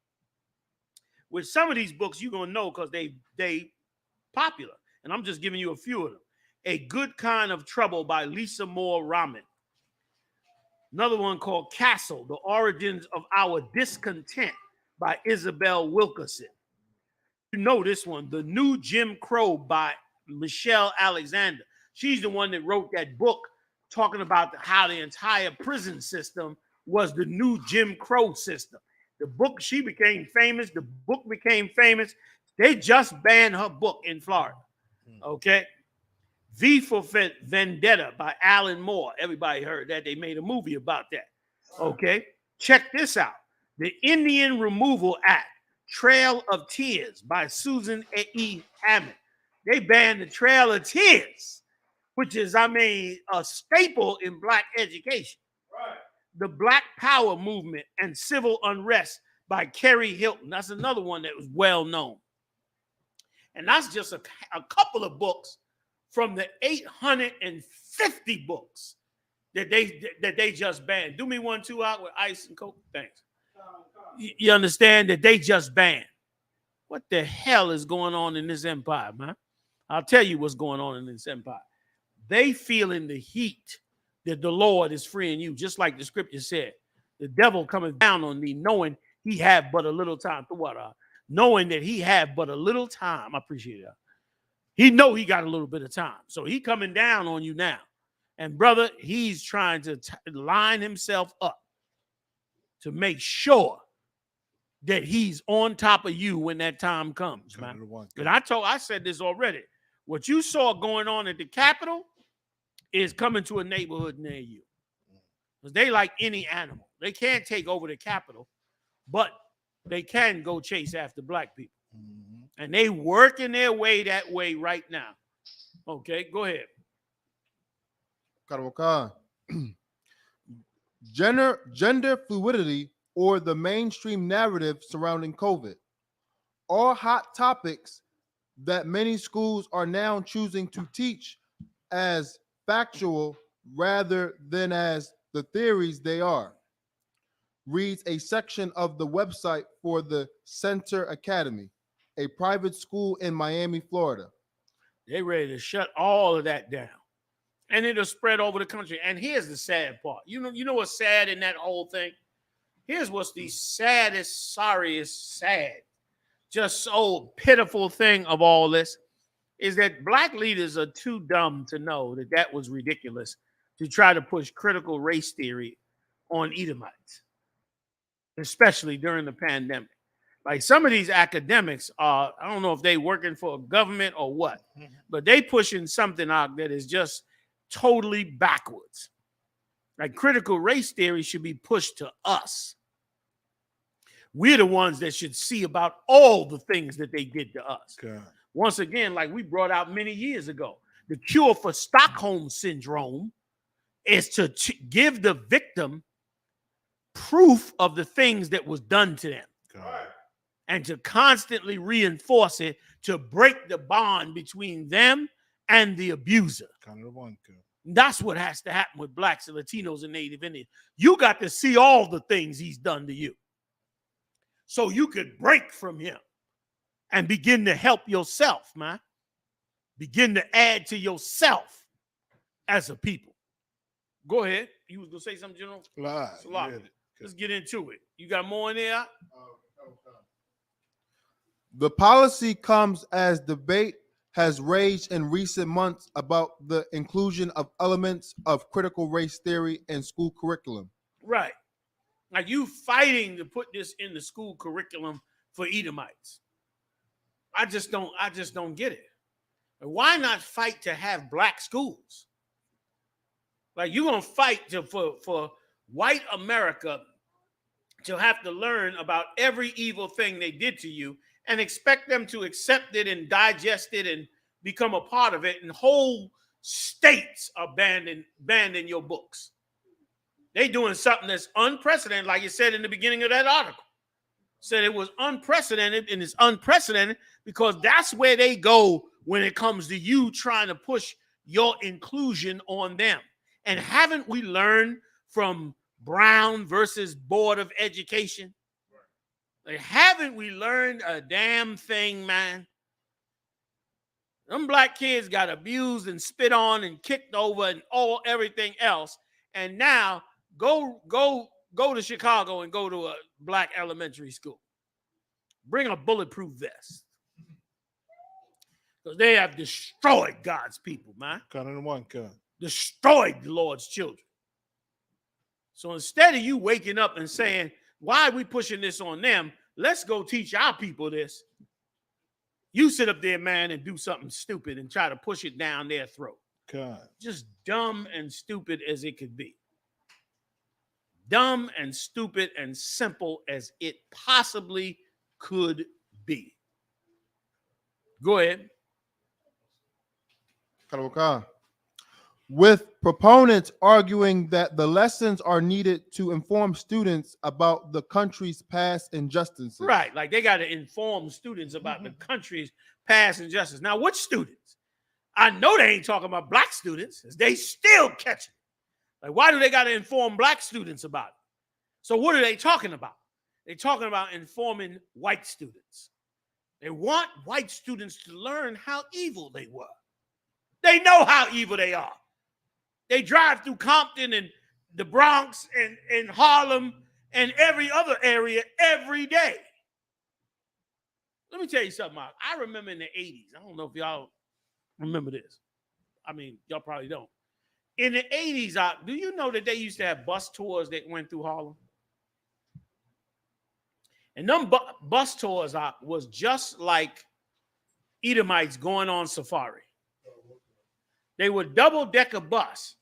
Speaker 5: With some of these books, you're gonna know because they popular. And I'm just giving you a few of them. A Good Kind of Trouble by Lisa Moore Rahman. Another one called Castle, The Origins of Our Discontent by Isabel Wilkerson. You know this one, The New Jim Crow by Michelle Alexander. She's the one that wrote that book talking about how the entire prison system was the new Jim Crow system. The book, she became famous. The book became famous. They just banned her book in Florida. Okay. V for Vendetta by Alan Moore. Everybody heard that. They made a movie about that. Okay. Check this out. The Indian Removal Act, Trail of Tears by Susan E. Hammond. They banned the Trail of Tears, which is, a staple in Black education. Right. The Black Power Movement and Civil Unrest by Kerry Hilton. That's another one that was well known. And that's just a couple of books from the 850 books that they just banned. Do me 1, 2 out with ice and coke. Thanks. You understand that they just banned. What the hell is going on in this empire, man? I'll tell you what's going on in this empire. They feeling the heat that the Lord is freeing you, just like the scripture said. The devil coming down on me, knowing he had but a little time. Knowing that he had but a little time. I appreciate that. He know he got a little bit of time. So he coming down on you now. And brother, he's trying to line himself up to make sure that he's on top of you when that time comes, man. And I said this already. What you saw going on at the Capitol is coming to a neighborhood near you. Because they like any animal. They can't take over the Capitol, but they can go chase after Black people. Mm-hmm. And they working their way that way right now. Okay, go ahead.
Speaker 6: Gender fluidity or the mainstream narrative surrounding COVID. All hot topics that many schools are now choosing to teach as factual rather than as the theories they are. Reads a section of the website for the Center Academy, a private school in Miami, Florida.
Speaker 5: They ready to shut all of that down. And it'll spread over the country. And here's the sad part. You know what's sad in that whole thing? Here's what's the saddest, sorriest, sad, just so pitiful thing of all this is that Black leaders are too dumb to know that that was ridiculous to try to push critical race theory on Edomites, especially during the pandemic. Like some of these academics are, I don't know if they working for a government or what, but they pushing something out that is just totally backwards. Like critical race theory should be pushed to us. We're the ones that should see about all the things that they did to us. God. Once again, like we brought out many years ago, the cure for Stockholm syndrome is to give the victim proof of the things that was done to them. God. And to constantly reinforce it to break the bond between them and the abuser. That's what has to happen with Blacks and Latinos and Native Indians. You got to see all the things he's done to you so you could break from him and begin to help yourself, man. Begin to add to yourself as a people. Go ahead. You was going to say something, General? Let's get into it. You got more in there?
Speaker 6: The policy comes as debate has raged in recent months about the inclusion of elements of critical race theory in school curriculum.
Speaker 5: Right. Like you fighting to put this in the school curriculum for Edomites. I just don't get it. Why not fight to have black schools? Like you're gonna fight for white America to have to learn about every evil thing they did to you and expect them to accept it and digest it and become a part of it, and whole states are banning your books. They doing something that's unprecedented, like you said in the beginning of that article. Said it was unprecedented, and it's unprecedented because that's where they go when it comes to you trying to push your inclusion on them. And haven't we learned from Brown versus Board of Education? Like, haven't we learned a damn thing, man? Them black kids got abused and spit on and kicked over and everything else. And now go to Chicago and go to a black elementary school. Bring a bulletproof vest. Because they have destroyed God's people, man.
Speaker 7: Cut in one cut.
Speaker 5: Destroyed the Lord's children. So instead of you waking up and saying, why are we pushing this on them? Let's go teach our people this. You sit up there, man, and do something stupid and try to push it down their throat.
Speaker 7: God.
Speaker 5: Just dumb and stupid as it could be. Dumb and stupid and simple as it possibly could be. Go ahead.
Speaker 6: With proponents arguing that the lessons are needed to inform students about the country's past injustices.
Speaker 5: Right, like they got to inform students about the country's past injustice. Now, which students? I know they ain't talking about black students. They still catch it. Like, why do they got to inform black students about it? So what are they talking about? They're talking about informing white students. They want white students to learn how evil they were. They know how evil they are. They drive through Compton and the Bronx and Harlem and every other area every day. Let me tell you something, Mark. I remember in the 80s. I don't know if y'all remember this. I mean, y'all probably don't. In the 80s, do you know that they used to have bus tours that went through Harlem? And them bus tours was just like Edomites going on safari. They were double-decker buses,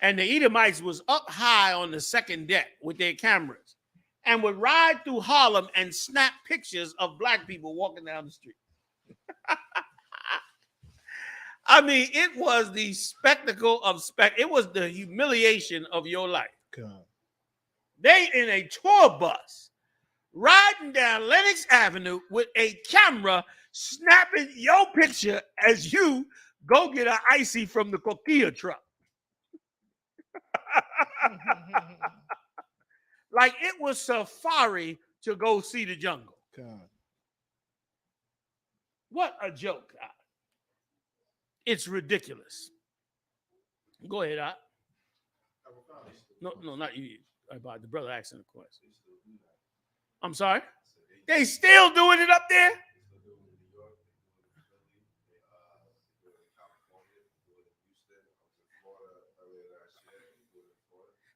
Speaker 5: and the Edomites was up high on the second deck with their cameras and would ride through Harlem and snap pictures of black people walking down the street. I mean, it was the spectacle of it was the humiliation of your life.
Speaker 7: God.
Speaker 5: They in a tour bus riding down Lenox Avenue with a camera snapping your picture as you go get an icy from the coquilla truck. Like it was safari to go see the jungle.
Speaker 7: God.
Speaker 5: What a joke. It's ridiculous. Go ahead, Art. No, not you. About the brother asking the question. I'm sorry? They still doing it up there?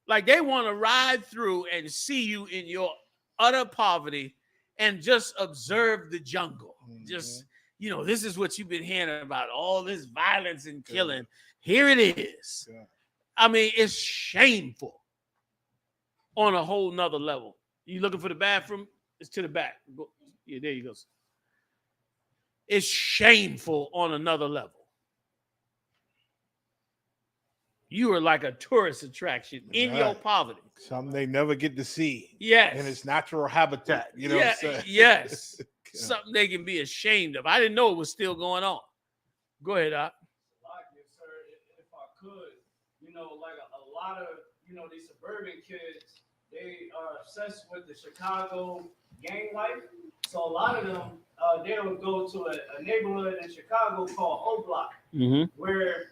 Speaker 5: Like they want to ride through and see you in your utter poverty and just observe the jungle. Mm-hmm. Just, this is what you've been hearing about, all this violence and killing. Here it is. I mean, it's shameful on a whole nother level. You looking for the bathroom? It's to the back. Yeah, there you go. It's shameful on another level. You are like a tourist attraction in your poverty.
Speaker 7: Something they never get to see.
Speaker 5: Yes.
Speaker 7: In its natural habitat. You know what I'm saying?
Speaker 5: Yes. Something they can be ashamed of. I didn't know it was still going on. Go ahead, Doc.
Speaker 9: Sir, if I could, like a lot of, these suburban kids, they are obsessed with the Chicago gang life. So a lot of them, they will go to a neighborhood in Chicago called O Block, where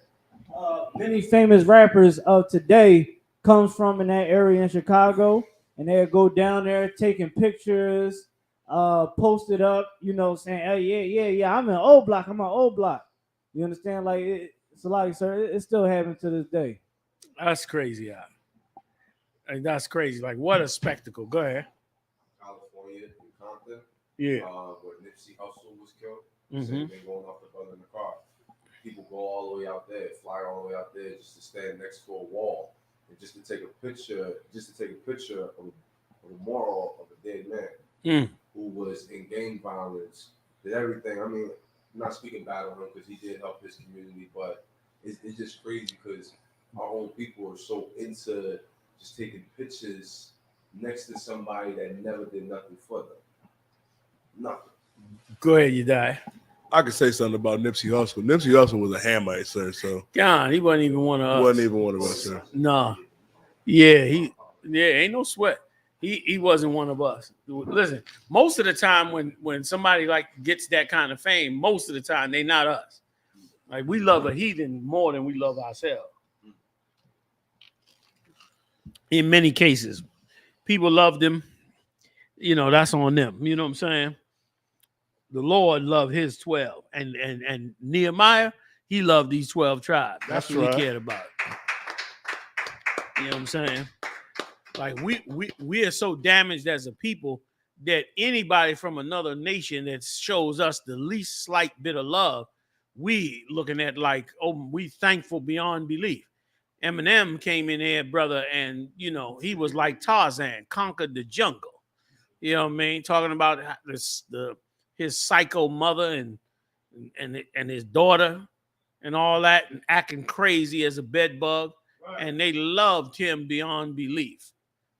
Speaker 9: many famous rappers of today comes from in that area in Chicago, and they'll go down there taking pictures, posted up, you know, saying, hey, yeah, I'm in old block, I'm on old block. You understand? Like it's a lot, sir. It's still happening to this day.
Speaker 5: That's crazy. Like, that's crazy. Like, what a spectacle. Go ahead.
Speaker 10: California in Compton.
Speaker 5: Yeah.
Speaker 10: Where Nipsey Hussle was killed.
Speaker 5: Mm-hmm.
Speaker 10: They going off the brother in the car. People go all the way out there, fly all the way out there just to stand next to a wall and just to take a picture, of the moral of a dead man who was in gang violence, did everything. I mean, I'm not speaking bad on him because he did help his community, but it's just crazy because our own people are so into just taking pictures next to somebody that never did nothing for them. Nothing.
Speaker 5: Go ahead, you die.
Speaker 8: I could say something about Nipsey Hussle. Nipsey Hussle was a Hamite, sir. So
Speaker 5: God, he wasn't even one of us.
Speaker 8: Wasn't even one of us, sir.
Speaker 5: No. Yeah, ain't no sweat. He wasn't one of us. Listen, most of the time when somebody like gets that kind of fame, most of the time they not us. Like we love a heathen more than we love ourselves. In many cases, people loved him. You know, that's on them. You know what I'm saying? The Lord loved his 12. And Nehemiah, he loved these 12 tribes. That's what he cared about. You know what I'm saying? Like we are so damaged as a people that anybody from another nation that shows us the least slight bit of love, we looking at like, oh, we thankful beyond belief. Eminem came in here, brother, and you know, he was like Tarzan, conquered the jungle. You know what I mean? Talking about his psycho mother and his daughter and all that, and acting crazy as a bed bug. Right. And they loved him beyond belief.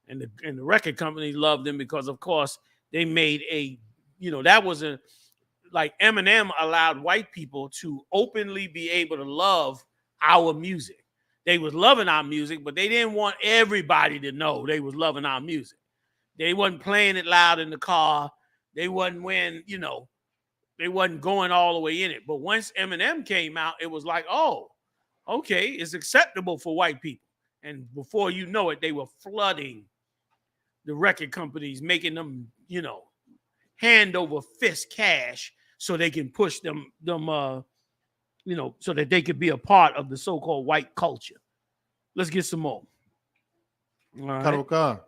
Speaker 5: And the record company loved him because, of course, they made that was like Eminem allowed white people to openly be able to love our music. They was loving our music, but they didn't want everybody to know they was loving our music. They wasn't playing it loud in the car. They wasn't they wasn't going all the way in it. But once Eminem came out, it was like, oh, okay, it's acceptable for white people. And before you know it, they were flooding the record companies, making them, hand over fist cash so they can push them, so that they could be a part of the so-called white culture. Let's get some more. All right.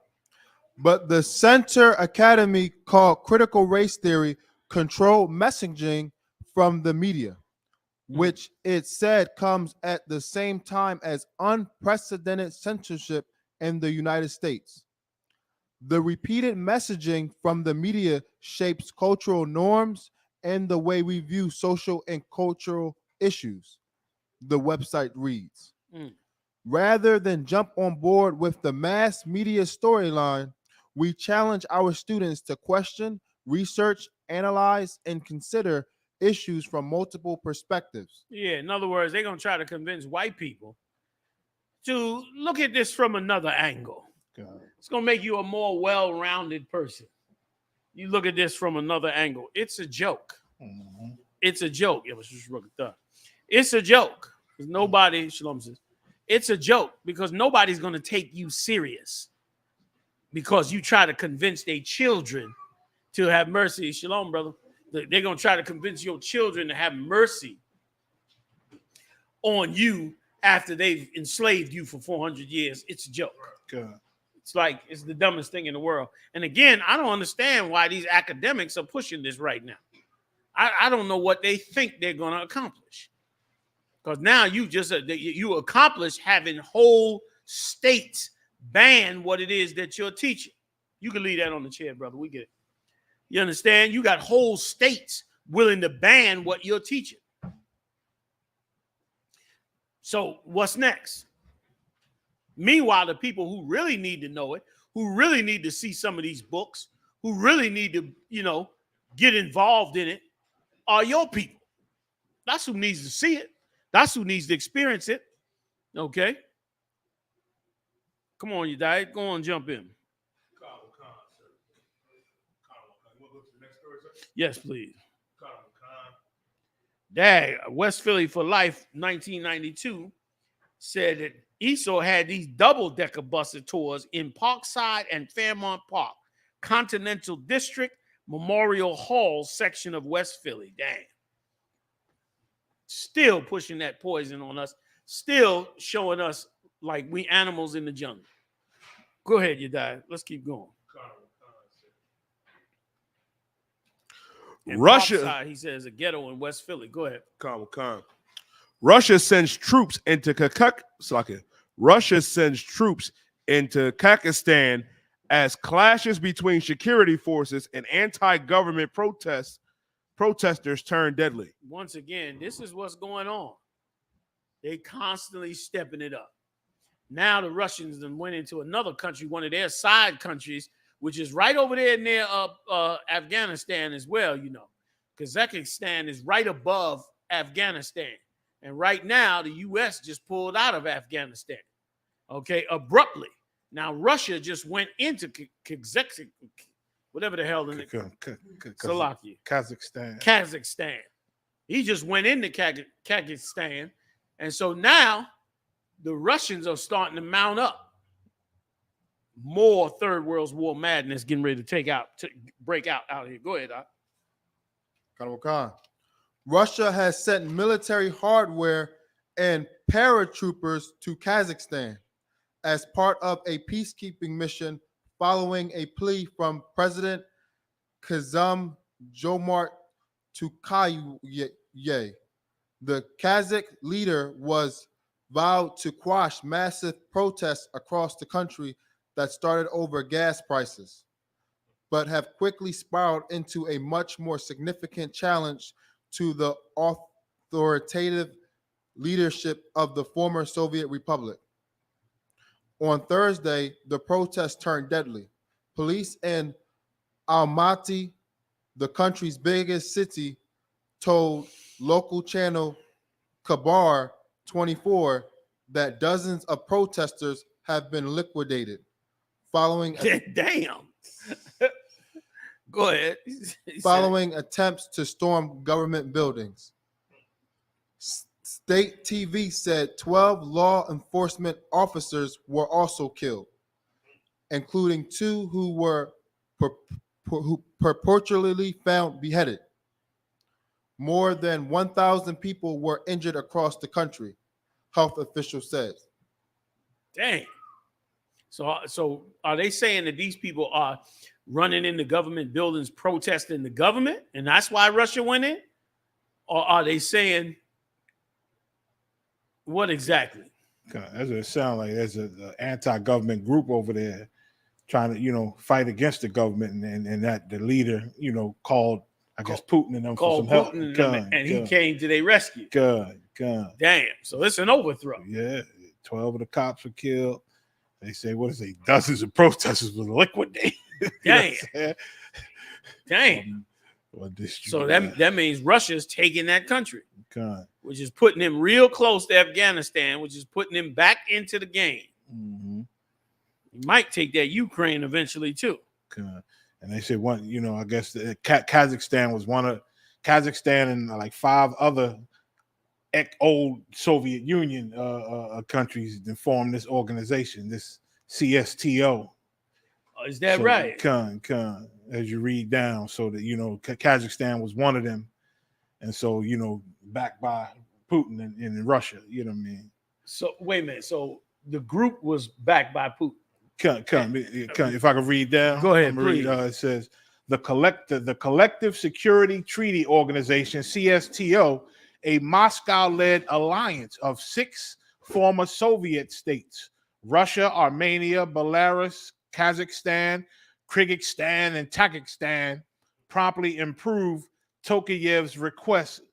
Speaker 6: But the Center Academy called critical race theory controlled messaging from the media, which it said comes at the same time as unprecedented censorship in the United States. The repeated messaging from the media shapes cultural norms and the way we view social and cultural issues, the website reads. Rather than jump on board with the mass media storyline, we challenge our students to question, research, analyze, and consider issues from multiple perspectives.
Speaker 5: Yeah, in other words, they're going to try to convince white people to look at this from another angle. It's going to make you a more well-rounded person. You look at this from another angle. It's a joke. It's a joke. It's a joke. Nobody, Shalom says, it's a joke because nobody's going to take you serious because you try to convince their children to have mercy. Shalom, brother. They're going to try to convince your children to have mercy on you after they've enslaved you for 400 years. It's a joke.
Speaker 7: God.
Speaker 5: It's like, it's the dumbest thing in the world. And again, I don't understand why these academics are pushing this right now. I don't know what they think they're going to accomplish. Because now you accomplish having whole states ban what it is that you're teaching. You can leave that on the chair, brother. We get it. You understand? You got whole states willing to ban what you're teaching. So what's next? Meanwhile, the people who really need to know it, who really need to see some of these books, who really need to, get involved in it, are your people. That's who needs to see it. That's who needs to experience it. Okay? Come on, you died. Go on, jump in. Yes, please. Dad, West Philly for Life, 1992, said that Esau had these double-decker buses tours in Parkside and Fairmont Park, Continental District, Memorial Hall section of West Philly. Damn. Still pushing that poison on us. Still showing us like we animals in the jungle. Go ahead, you die. Let's keep going. And
Speaker 8: Russia,
Speaker 5: Popside, he says, a ghetto in West Philly. Go ahead.
Speaker 8: Calm. Russia sends troops into Russia sends troops into Kazakhstan as clashes between security forces and anti-government protesters turn deadly.
Speaker 5: Once again, this is what's going on. They constantly stepping it up. Now the Russians then went into another country, one of their side countries, which is right over there near Afghanistan as well, you know. Kazakhstan is right above Afghanistan. And right now, the U.S. just pulled out of Afghanistan, okay, abruptly. Now, Russia just went into Kazakhstan, whatever the hell, Kazakhstan. He just went into Kazakhstan. And so now the Russians are starting to mount up. More Third World War madness getting ready to break out here. Go ahead, Doc.
Speaker 6: Khan. Russia has sent military hardware and paratroopers to Kazakhstan as part of a peacekeeping mission following a plea from President Kassym-Jomart Tokayev. The Kazakh leader was vowed to quash massive protests across the country that started over gas prices, but have quickly spiraled into a much more significant challenge to the authoritative leadership of the former Soviet Republic. On Thursday, the protests turned deadly. Police in Almaty, the country's biggest city, told local channel Kabar 24 that dozens of protesters have been liquidated following
Speaker 5: damn. Go ahead.
Speaker 6: Following attempts to storm government buildings. State TV said 12 law enforcement officers were also killed, including 2 who were purportedly found beheaded. More than 1,000 people were injured across the country, health officials said.
Speaker 5: Dang. So are they saying that these people are running into government buildings protesting the government, and that's why Russia went in? Or are they saying what exactly?
Speaker 7: That's what it sounds like. There's an anti-government group over there trying to, fight against the government, and that the leader, called, I guess, Putin and them for some help.
Speaker 5: And he came to their rescue.
Speaker 7: Gun.
Speaker 5: Damn. So it's an overthrow.
Speaker 7: Yeah. 12 of the cops were killed. They say, what is it? Dozens of protesters were liquidated.
Speaker 5: Damn. Damn. So that means Russia's taking that country, which is putting them real close to Afghanistan, which is putting them back into the game.
Speaker 7: Mm-hmm.
Speaker 5: You might take that Ukraine eventually too.
Speaker 7: And they said I guess Kazakhstan was Kazakhstan and like 5 other old Soviet Union countries that formed this organization, this CSTO.
Speaker 5: Is that right?
Speaker 7: As you read down, so that Kazakhstan was one of them, and so backed by Putin in Russia. You know what I mean?
Speaker 5: So wait a minute. So the group was backed by Putin.
Speaker 7: If I can read down,
Speaker 5: go ahead. Please.
Speaker 7: It says the Collective Security Treaty Organization (CSTO), a Moscow-led alliance of 6 former Soviet states: Russia, Armenia, Belarus, Kazakhstan, Kyrgyzstan, and Tajikistan, promptly improved Tokayev's request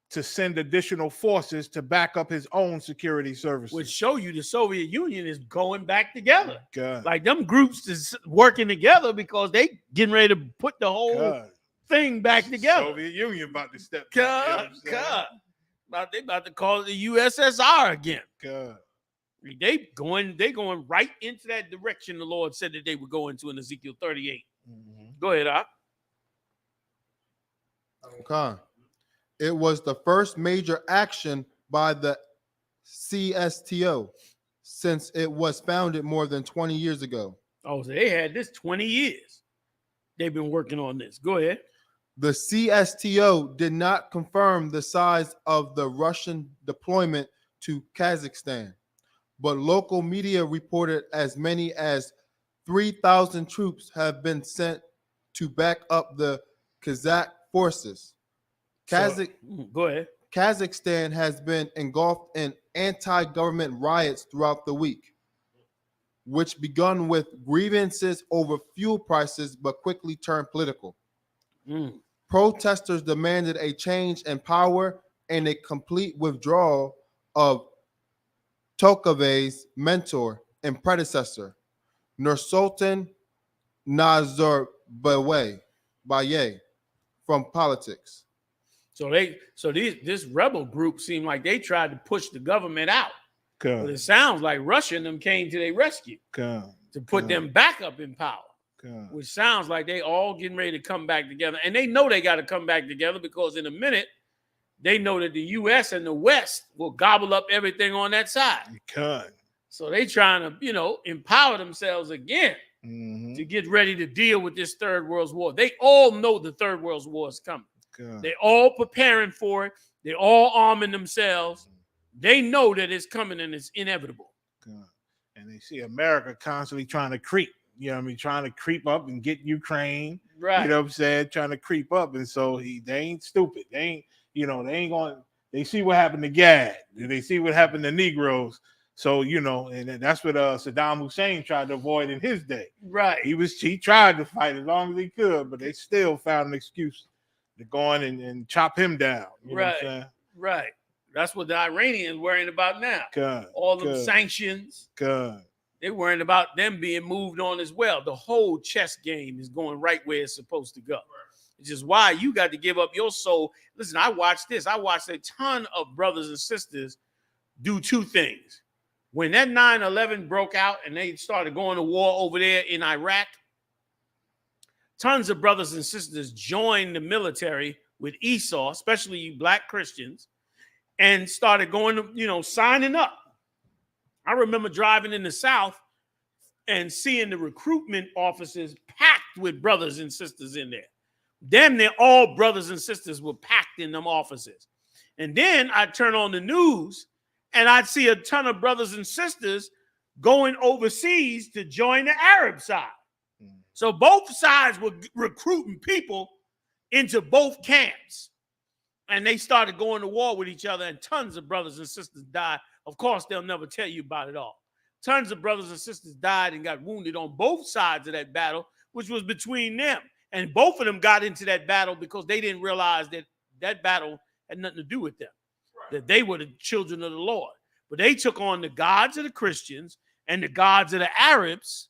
Speaker 7: to send additional forces to back up his own security services.
Speaker 5: Which show you the Soviet Union is going back together.
Speaker 7: God.
Speaker 5: Like them groups is working together because they getting ready to put the whole thing back together.
Speaker 7: Soviet Union about to step
Speaker 5: back. They about to call it the USSR again. They going right into that direction the Lord said that they would go into in Ezekiel 38. Mm-hmm. Go ahead, Ak.
Speaker 6: Okay. It was the first major action by the CSTO since it was founded more than 20 years ago.
Speaker 5: Oh, so they had this 20 years. they've been working on this. Go ahead.
Speaker 6: The CSTO did not confirm the size of the Russian deployment to Kazakhstan, but local media reported as many as 3,000 troops have been sent to back up the Kazakh forces.
Speaker 5: Go ahead.
Speaker 6: Kazakhstan has been engulfed in anti-government riots throughout the week, which begun with grievances over fuel prices but quickly turned political. Protesters demanded a change in power and a complete withdrawal of Tokaveh's mentor and predecessor, Nursultan Nazarbayev, from politics.
Speaker 5: So this rebel group seemed like they tried to push the government out. But it sounds like Russia and them came to their rescue to put them back up in power. Which sounds like they all getting ready to come back together. And they know they got to come back together because in a minute, they know that the U.S. and the West will gobble up everything on that side. So they trying to, empower themselves again to get ready to deal with this Third World War. They all know the Third World War is coming. They all preparing for it. They all arming themselves. They know that it's coming and it's inevitable.
Speaker 7: And they see America constantly trying to creep. You know what I mean? Trying to creep up and get Ukraine.
Speaker 5: Right.
Speaker 7: You know what I'm saying? Trying to creep up. And so they ain't stupid. They ain't going, they see what happened to Gad. They see what happened to Negroes. So, and that's what Saddam Hussein tried to avoid in his day.
Speaker 5: Right.
Speaker 7: He tried to fight as long as he could, but they still found an excuse to go on and chop him down. You know what I'm saying?
Speaker 5: Right. That's what the Iranians worrying about now. All them sanctions. They're worrying about them being moved on as well. The whole chess game is going right where it's supposed to go. Which is why you got to give up your soul. Listen, I watched this. I watched a ton of brothers and sisters do two things. When that 9/11 broke out and they started going to war over there in Iraq, tons of brothers and sisters joined the military with Esau, especially you black Christians, and started going to, signing up. I remember driving in the South and seeing the recruitment offices packed with brothers and sisters in there. Damn near all brothers and sisters were packed in them offices. And then I'd turn on the news and I'd see a ton of brothers and sisters going overseas to join the Arab side. So both sides were recruiting people into both camps. And they started going to war with each other, and tons of brothers and sisters died. Of course, they'll never tell you about it all. Tons of brothers and sisters died and got wounded on both sides of that battle, which was between them. And both of them got into that battle because they didn't realize that that battle had nothing to do with them, that they were the children of the Lord. But they took on the gods of the Christians and the gods of the Arabs.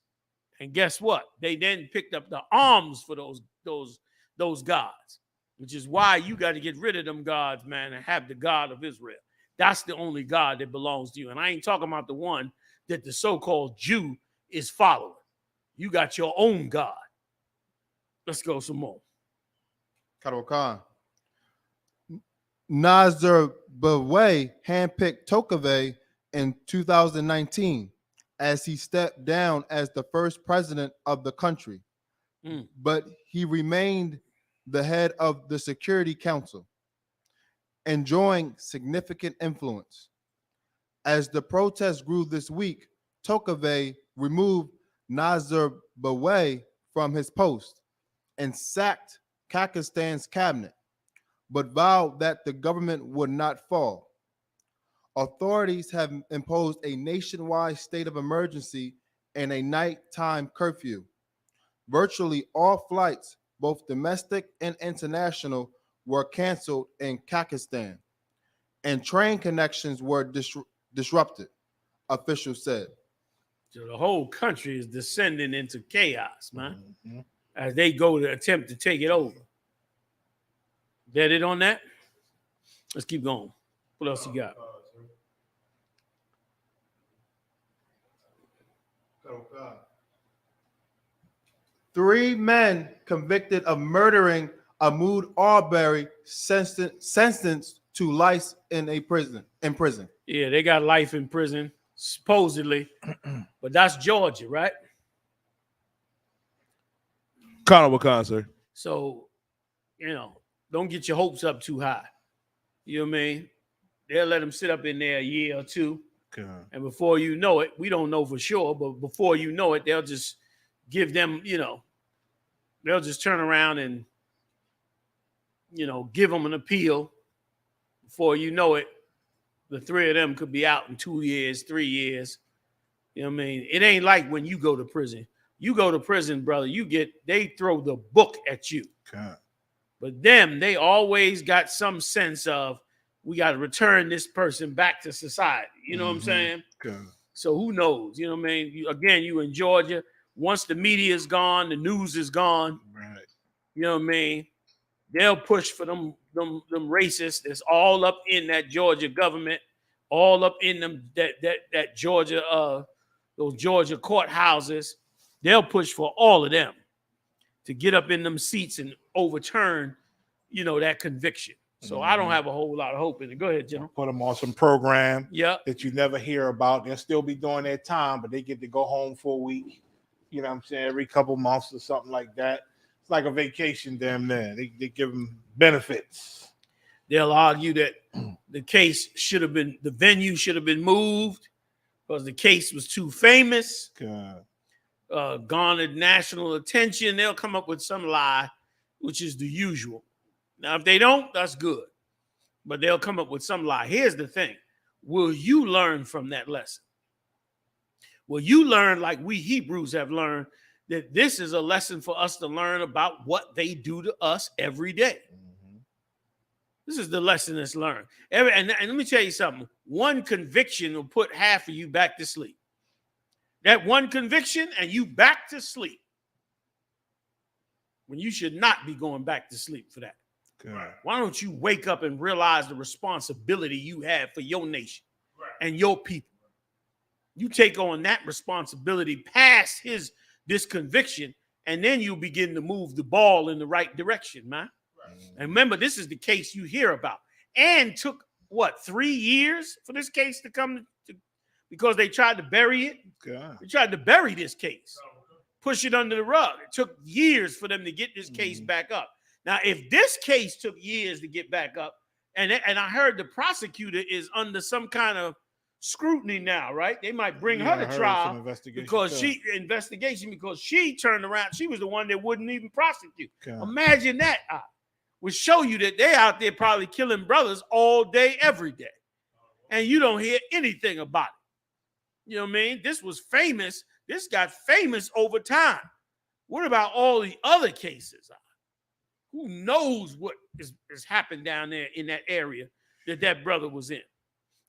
Speaker 5: And guess what? They then picked up the arms for those gods, which is why you got to get rid of them gods, man, and have the God of Israel. That's the only God that belongs to you. And I ain't talking about the one that the so-called Jew is following. You got your own God. Let's go some more.
Speaker 6: Khan. Nazarbayev handpicked Tokaveh in 2019 as he stepped down as the first president of the country. But he remained the head of the Security Council, enjoying significant influence. As the protests grew this week, Tokaveh removed Nazarbayev from his post and sacked Kazakhstan's cabinet, but vowed that the government would not fall. Authorities have imposed a nationwide state of emergency and a nighttime curfew. Virtually all flights, both domestic and international, were canceled in Kazakhstan, and train connections were disrupted, officials said.
Speaker 5: So the whole country is descending into chaos, man, as they go to attempt to take it over. Get it on that? Let's keep going. What else you got?
Speaker 6: Three men convicted of murdering Ahmaud Arbery sentenced to life in prison.
Speaker 5: Yeah, they got life in prison, supposedly. But that's Georgia, right?
Speaker 8: Colonel Wakan, sir.
Speaker 5: So, don't get your hopes up too high. You know what I mean? They'll let them sit up in there a year or two.
Speaker 7: Okay.
Speaker 5: And before you know it, we don't know for sure, but before you know it, they'll just give them, they'll just turn around and, give them an appeal. Before you know it, the three of them could be out in 2 years, 3 years. You know what I mean? It ain't like when you go to prison. You go to prison, brother, they throw the book at you.
Speaker 7: Okay.
Speaker 5: But them, they always got some sense of, we got to return this person back to society. You know what I'm saying?
Speaker 7: Okay.
Speaker 5: So who knows? You know what I mean? You in Georgia. Once the media is gone, the news is gone.
Speaker 7: Right.
Speaker 5: You know what I mean? They'll push for them racists that's all up in that Georgia government, all up in them that Georgia those Georgia courthouses. They'll push for all of them to get up in them seats and overturn, that conviction. So I don't have a whole lot of hope in it. Go ahead, General.
Speaker 7: Put them on some program
Speaker 5: Yeah.
Speaker 7: that you never hear about. They'll still be doing their time, but they get to go home for a week. You know what I'm saying? Every couple months or something like that. It's like a vacation damn near. They give them benefits.
Speaker 5: They'll argue that the case the venue should have been moved because the case was too famous, garnered national attention. They'll come up with some lie, which is the usual. Now, if they don't, that's good. But they'll come up with some lie. Here's the thing. Will you learn from that lesson? Will you learn like we Hebrews have learned that this is a lesson for us to learn about what they do to us every day? This is the lesson that's learned. And let me tell you something. One conviction will put half of you back to sleep. That one conviction and you back to sleep when you should not be going back to sleep for that. Why don't you wake up and realize the responsibility you have for your nation and your people? You take on that responsibility past this conviction, and then you begin to move the ball in the right direction, man. And remember, this is the case you hear about. And took, 3 years for this case to come because they tried to bury it? They tried to bury this case, push it under the rug. It took years for them to get this case back up. Now, if this case took years to get back up, and I heard the prosecutor is under some kind of scrutiny now, right? They might bring her to trial because she turned around. She was the one that wouldn't even prosecute. Imagine that. Would show you that they out there probably killing brothers all day, every day. And you don't hear anything about it. You know what I mean? This was famous. This got famous over time. What about all the other cases? Who knows what has happened down there in that area that brother was in?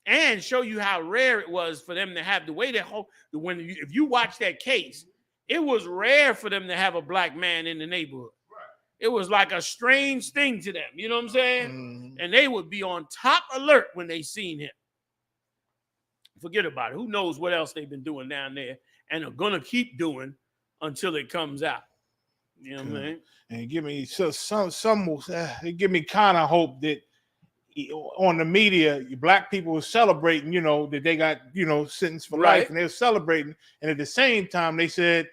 Speaker 5: And show you how rare it was for them to have the way if you watch that case, it was rare for them to have a black man in the neighborhood. It was like a strange thing to them. You know what I'm saying? And they would be on top alert when they seen him. Forget about it. Who knows what else they've been doing down there and are going to keep doing until it comes out. You know what I mean?
Speaker 7: And give me give me kind of hope that on the media, black people were celebrating, that they got, sentenced for life, and they were celebrating. And at the same time, they said,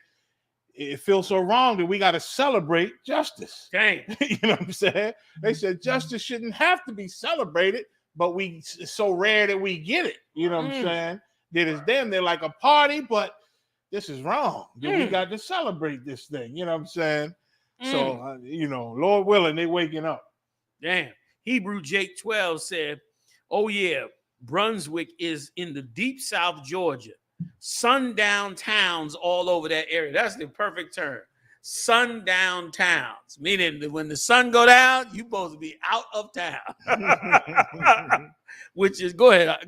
Speaker 7: it feels so wrong that we got to celebrate justice.
Speaker 5: Dang.
Speaker 7: You know what I'm saying? They said justice shouldn't have to be celebrated, but it's so rare that we get it. You know what I'm saying? That it's them. They're like a party, but this is wrong. We got to celebrate this thing. You know what I'm saying? So, Lord willing, they waking up.
Speaker 5: Damn. Hebrew Jake 12 said, oh, yeah, Brunswick is in the deep South Georgia. Sundown towns all over that area. That's the perfect term. Sundown towns, meaning that when the sun go down, you supposed to be out of town. Which is, go ahead,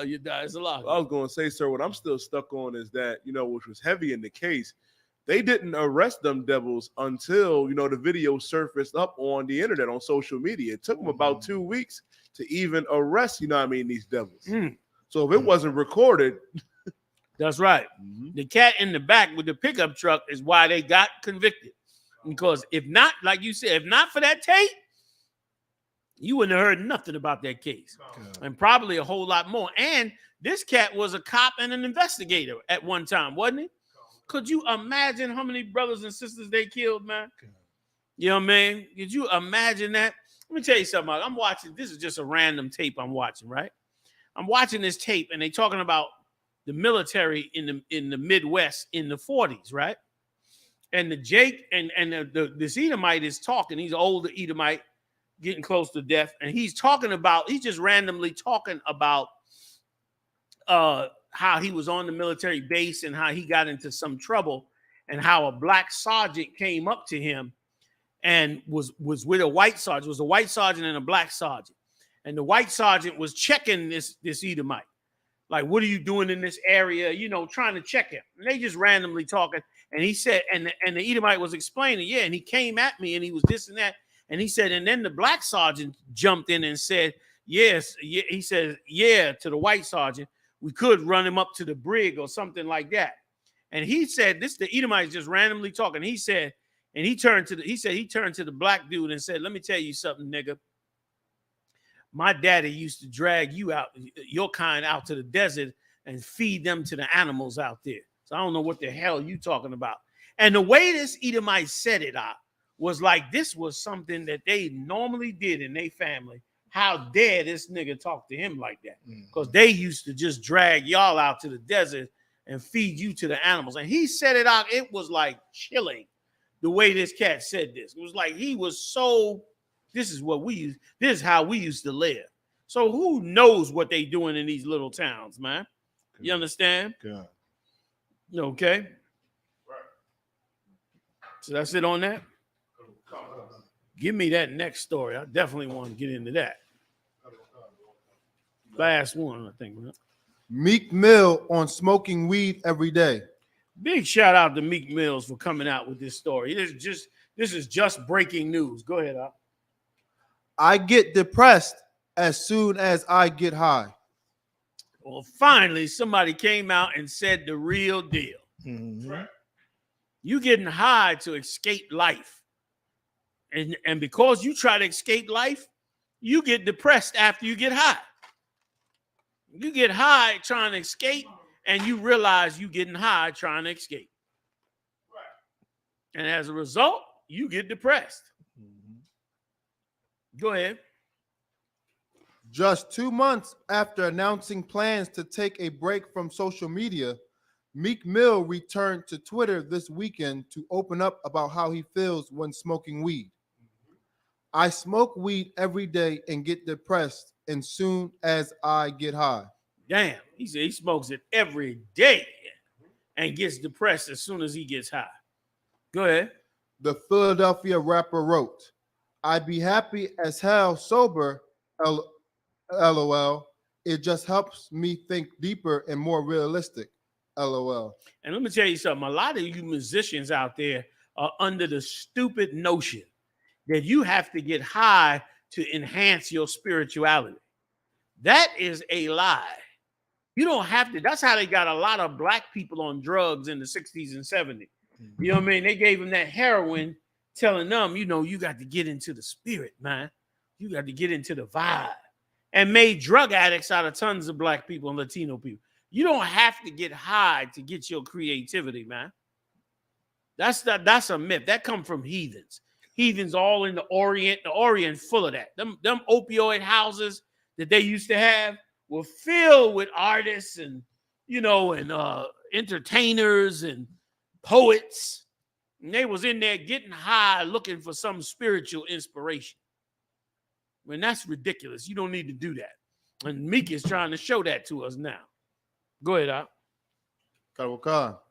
Speaker 5: you guys. A lot.
Speaker 8: I was going to say, sir, what I'm still stuck on is that, which was heavy in the case, they didn't arrest them devils until, the video surfaced up on the internet, on social media. It took them about 2 weeks to even arrest, these devils. So if it wasn't recorded.
Speaker 5: That's right. The cat in the back with the pickup truck is why they got convicted. Because if not, like you said, if not for that tape, you wouldn't have heard nothing about that case. And probably a whole lot more. And this cat was a cop and an investigator at one time, wasn't he? Could you imagine how many brothers and sisters they killed, man? You know what I mean? Could you imagine that? Let me tell you something. I'm watching. This is just a random tape I'm watching, right? I'm watching this tape, and they talking about the military in the Midwest in the 40s, right? And this Edomite is talking. He's an older Edomite, getting close to death, and he's just randomly talking about how he was on the military base and how he got into some trouble, and how a black sergeant came up to him and was with a white sergeant. It was a white sergeant and a black sergeant, and the white sergeant was checking this Edomite, like, what are you doing in this area? You know, trying to check him. And they just randomly talking. And he said, and the Edomite was explaining, yeah, and he came at me and he was this and that. And he said, and then the black sergeant jumped in and said, yes, yeah. He said, yeah, to the white sergeant, we could run him up to the brig or something like that. And he said, the Edomite is just randomly talking. He said, and he turned to the black dude and said, let me tell you something, nigga. My daddy used to drag your kind out to the desert and feed them to the animals out there. So I don't know what the hell you talking about. And the way this Edomite said it out was like this was something that they normally did in their family. How dare this nigga talk to him like that? Because they used to just drag y'all out to the desert and feed you to the animals. And he said it out. It was like chilling the way this cat said this. It was like he was so... This is what we use. This is how we used to live. So who knows what they doing in these little towns, man? Good. You understand?
Speaker 7: Good.
Speaker 5: Okay. Right. So that's it on that. Give me that next story. I definitely want to get into that. Last one, I think.
Speaker 6: Meek Mill on smoking weed every day.
Speaker 5: Big shout out to Meek Mills for coming out with this story. This is just breaking news. Go ahead, Al.
Speaker 6: I get depressed as soon as I get high.
Speaker 5: Well, finally, somebody came out and said the real deal.
Speaker 7: Mm-hmm.
Speaker 5: You getting high to escape life. And because you try to escape life, you get depressed after you get high. You get high trying to escape, and you realize you getting high trying to escape. And as a result, you get depressed. Go ahead.
Speaker 6: Just 2 months after announcing plans to take a break from social media, Meek Mill returned to Twitter this weekend to open up about how he feels when smoking weed. I smoke weed every day and get depressed as soon as I get high.
Speaker 5: Damn, he said he smokes it every day and gets depressed as soon as he gets high. Go ahead.
Speaker 6: The Philadelphia rapper wrote, I'd be happy as hell sober, LOL. It just helps me think deeper and more realistic, LOL.
Speaker 5: And let me tell you something. A lot of you musicians out there are under the stupid notion that you have to get high to enhance your spirituality. That is a lie. You don't have to. That's how they got a lot of black people on drugs in the 60s and 70s. You know what I mean? They gave them that heroin, telling them, you know, you got to get into the spirit, man. You got to get into the vibe. And made drug addicts out of tons of black people and Latino people. You don't have to get high to get your creativity, man. That's a myth. That come from heathens. Heathens all in the Orient. The Orient full of that. Them opioid houses that they used to have were filled with artists and, you know, and entertainers and poets. And they was in there getting high looking for some spiritual inspiration. When that's ridiculous. You don't need to do that. And Meek is trying to show that to us now. Go ahead, Al.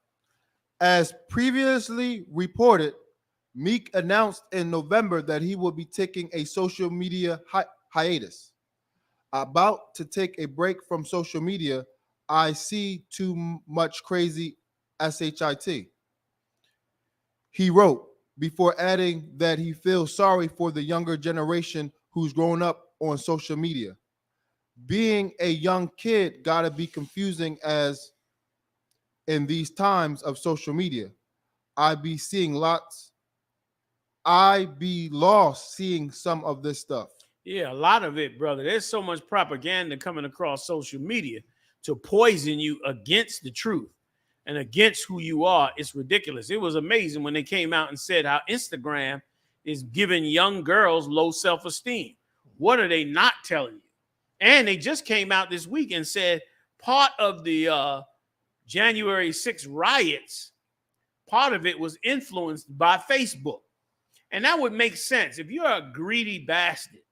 Speaker 6: As previously reported, Meek announced in November that he will be taking a social media hiatus. About to take a break from social media, I see too much crazy SHIT. He wrote, before adding that he feels sorry for the younger generation who's grown up on social media. Being a young kid gotta be confusing as in these times of social media. I be lost seeing some of this stuff.
Speaker 5: Yeah, a lot of it, brother. There's so much propaganda coming across social media to poison you against the truth. and against who you are, it's ridiculous. It was amazing when they came out and said how Instagram is giving young girls low self-esteem. What are they not telling you? And they just came out this week and said part of the January 6th riots, part of it was influenced by Facebook. And that would make sense. If you're a greedy bastard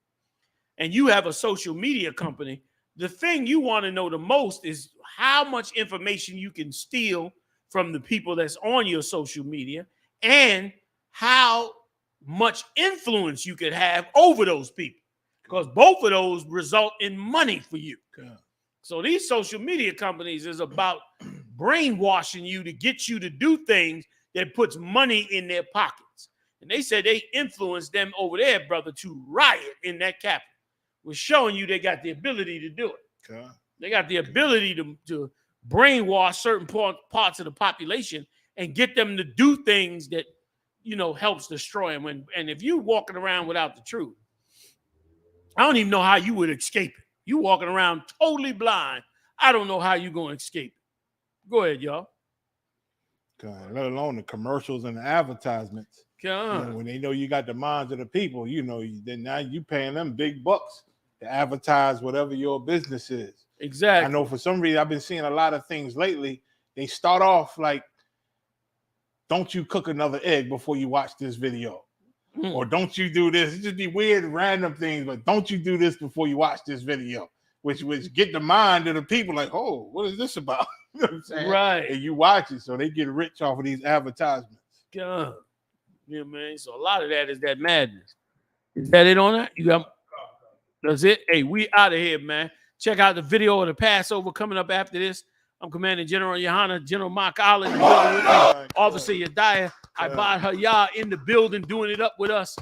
Speaker 5: and you have a social media company, the thing you want to know the most is how much information you can steal from the people that's on your social media and how much influence you could have over those people, because both of those result in money for you. So these social media companies is about brainwashing you to get you to do things that puts money in their pockets. And they said they influenced them over there, brother, to riot in that capital. We're showing you they got the ability to do it.
Speaker 7: Okay.
Speaker 5: They got the ability to brainwash certain parts of the population and get them to do things that, you know, helps destroy them. And if you walking around without the truth, I don't even know how you would escape it. You walking around totally blind. I don't know how you're going to escape it. Go ahead, y'all.
Speaker 7: God, let alone the commercials and the advertisements. You know, when they know you got the minds of the people, you know, then now you paying them big bucks to advertise whatever your business is.
Speaker 5: Exactly.
Speaker 7: I know for some reason I've been seeing a lot of things lately. They start off like, don't you cook another egg before you watch this video. Or don't you do this. It just be weird, random things, but don't you do this before you watch this video, which get the mind of the people like, oh, what is this about? You know what I'm saying?
Speaker 5: Right.
Speaker 7: And you watch it, so they get rich off of these advertisements.
Speaker 5: God. Yeah, man. So a lot of that is that madness. Is that it on that? You got that's it? Hey, we out of here, man. Check out the video of the Passover coming up after this. I'm Commanding General Yohanna, General Mark Allen, Officer Yediah. Ahmaud Arbery in the building, doing it up with us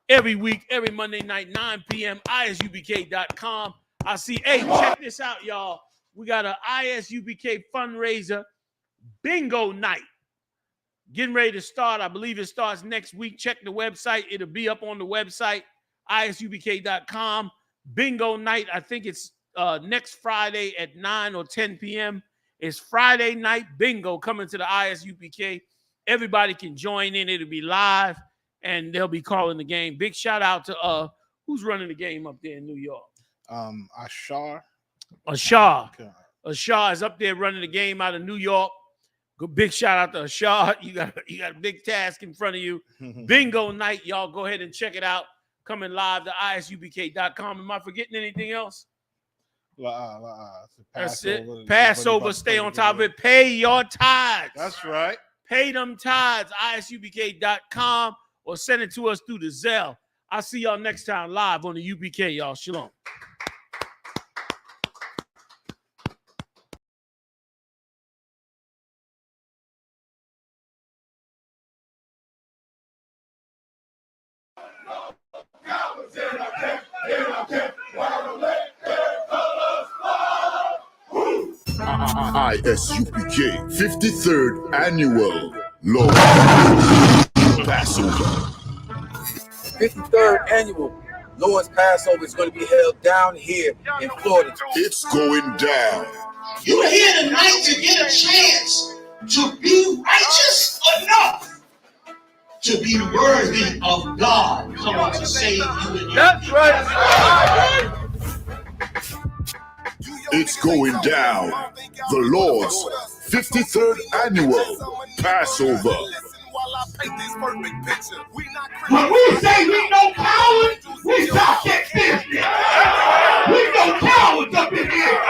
Speaker 5: every week, every Monday night, 9 p.m. ISUPK.com. I see. Hey, check this out, y'all. We got an ISUPK fundraiser bingo night getting ready to start. I believe it starts next week. Check the website. It'll be up on the website, ISUPK.com. Bingo night. I think it's next Friday at 9 or 10 p.m. It's Friday night bingo coming to the ISUPK. Everybody can join in. It'll be live, and they'll be calling the game. Big shout out to who's running the game up there in New York?
Speaker 7: Ashar.
Speaker 5: Okay. Ashar is up there running the game out of New York. Good big shout out to Ashar. You got a big task in front of you. Bingo night, y'all. Go ahead and check it out. Coming live to ISUPK.com. Am I forgetting anything else? That's it. Passover. Stay on top of it. Pay your tithes.
Speaker 7: That's right.
Speaker 5: Pay them tithes. ISUPK.com or send it to us through the Zelle. I'll see y'all next time live on the UPK, y'all. Shalom.
Speaker 2: I.S.U.P.K. 53rd Annual Lord Passover.
Speaker 11: 53rd Annual Lord's Passover is going to be held down here in Florida.
Speaker 2: It's going down.
Speaker 1: You're here tonight to get a chance to be righteous enough to be worthy of God coming to save you and your
Speaker 5: That's right.
Speaker 2: It's going down. The Lord's 53rd Annual Passover.
Speaker 1: When we say we no cowards, we talk that business. We no cowards up in here.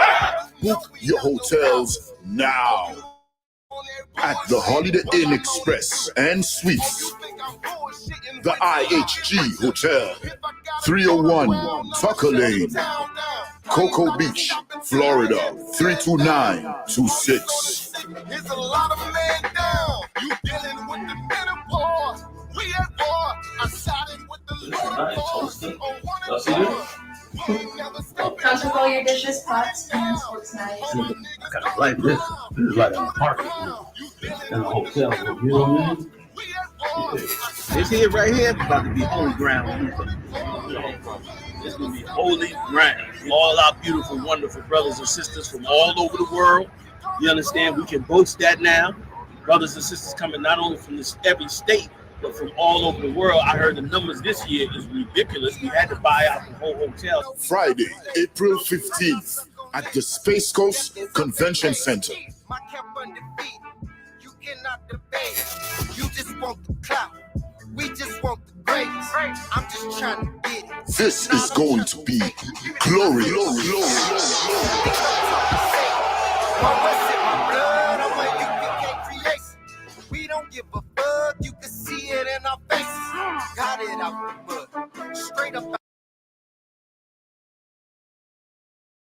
Speaker 2: Book your hotels now at the Holiday Inn Express and Suites, the IHG Hotel, 301 Tucker Lane, Cocoa Beach, Florida, 32926.
Speaker 12: There's a lot of men down. You dealing with the menopause. We at war. I sided with the Lord.
Speaker 13: Come to all your dishes, pots, pans, forks, knives.
Speaker 14: I gotta like this. This is like an apartment in a hotel. You know what I mean?
Speaker 3: This here right here about to be holy ground. It's gonna be holy ground. All our beautiful, wonderful brothers and sisters from all over the world You understand? We can boast that now. Brothers and sisters coming not only from every state, but from all over the world. I heard the numbers this year is ridiculous. We had to buy out the whole hotel.
Speaker 2: Friday, April 15th at the Space Coast Convention Center.
Speaker 12: You cannot debate. You just want the clout. We just want the grades. I'm just trying to get it.
Speaker 2: This is going to be glorious.
Speaker 12: We don't give a fuck. You can see it in our faces. Got it out the mud. Straight up.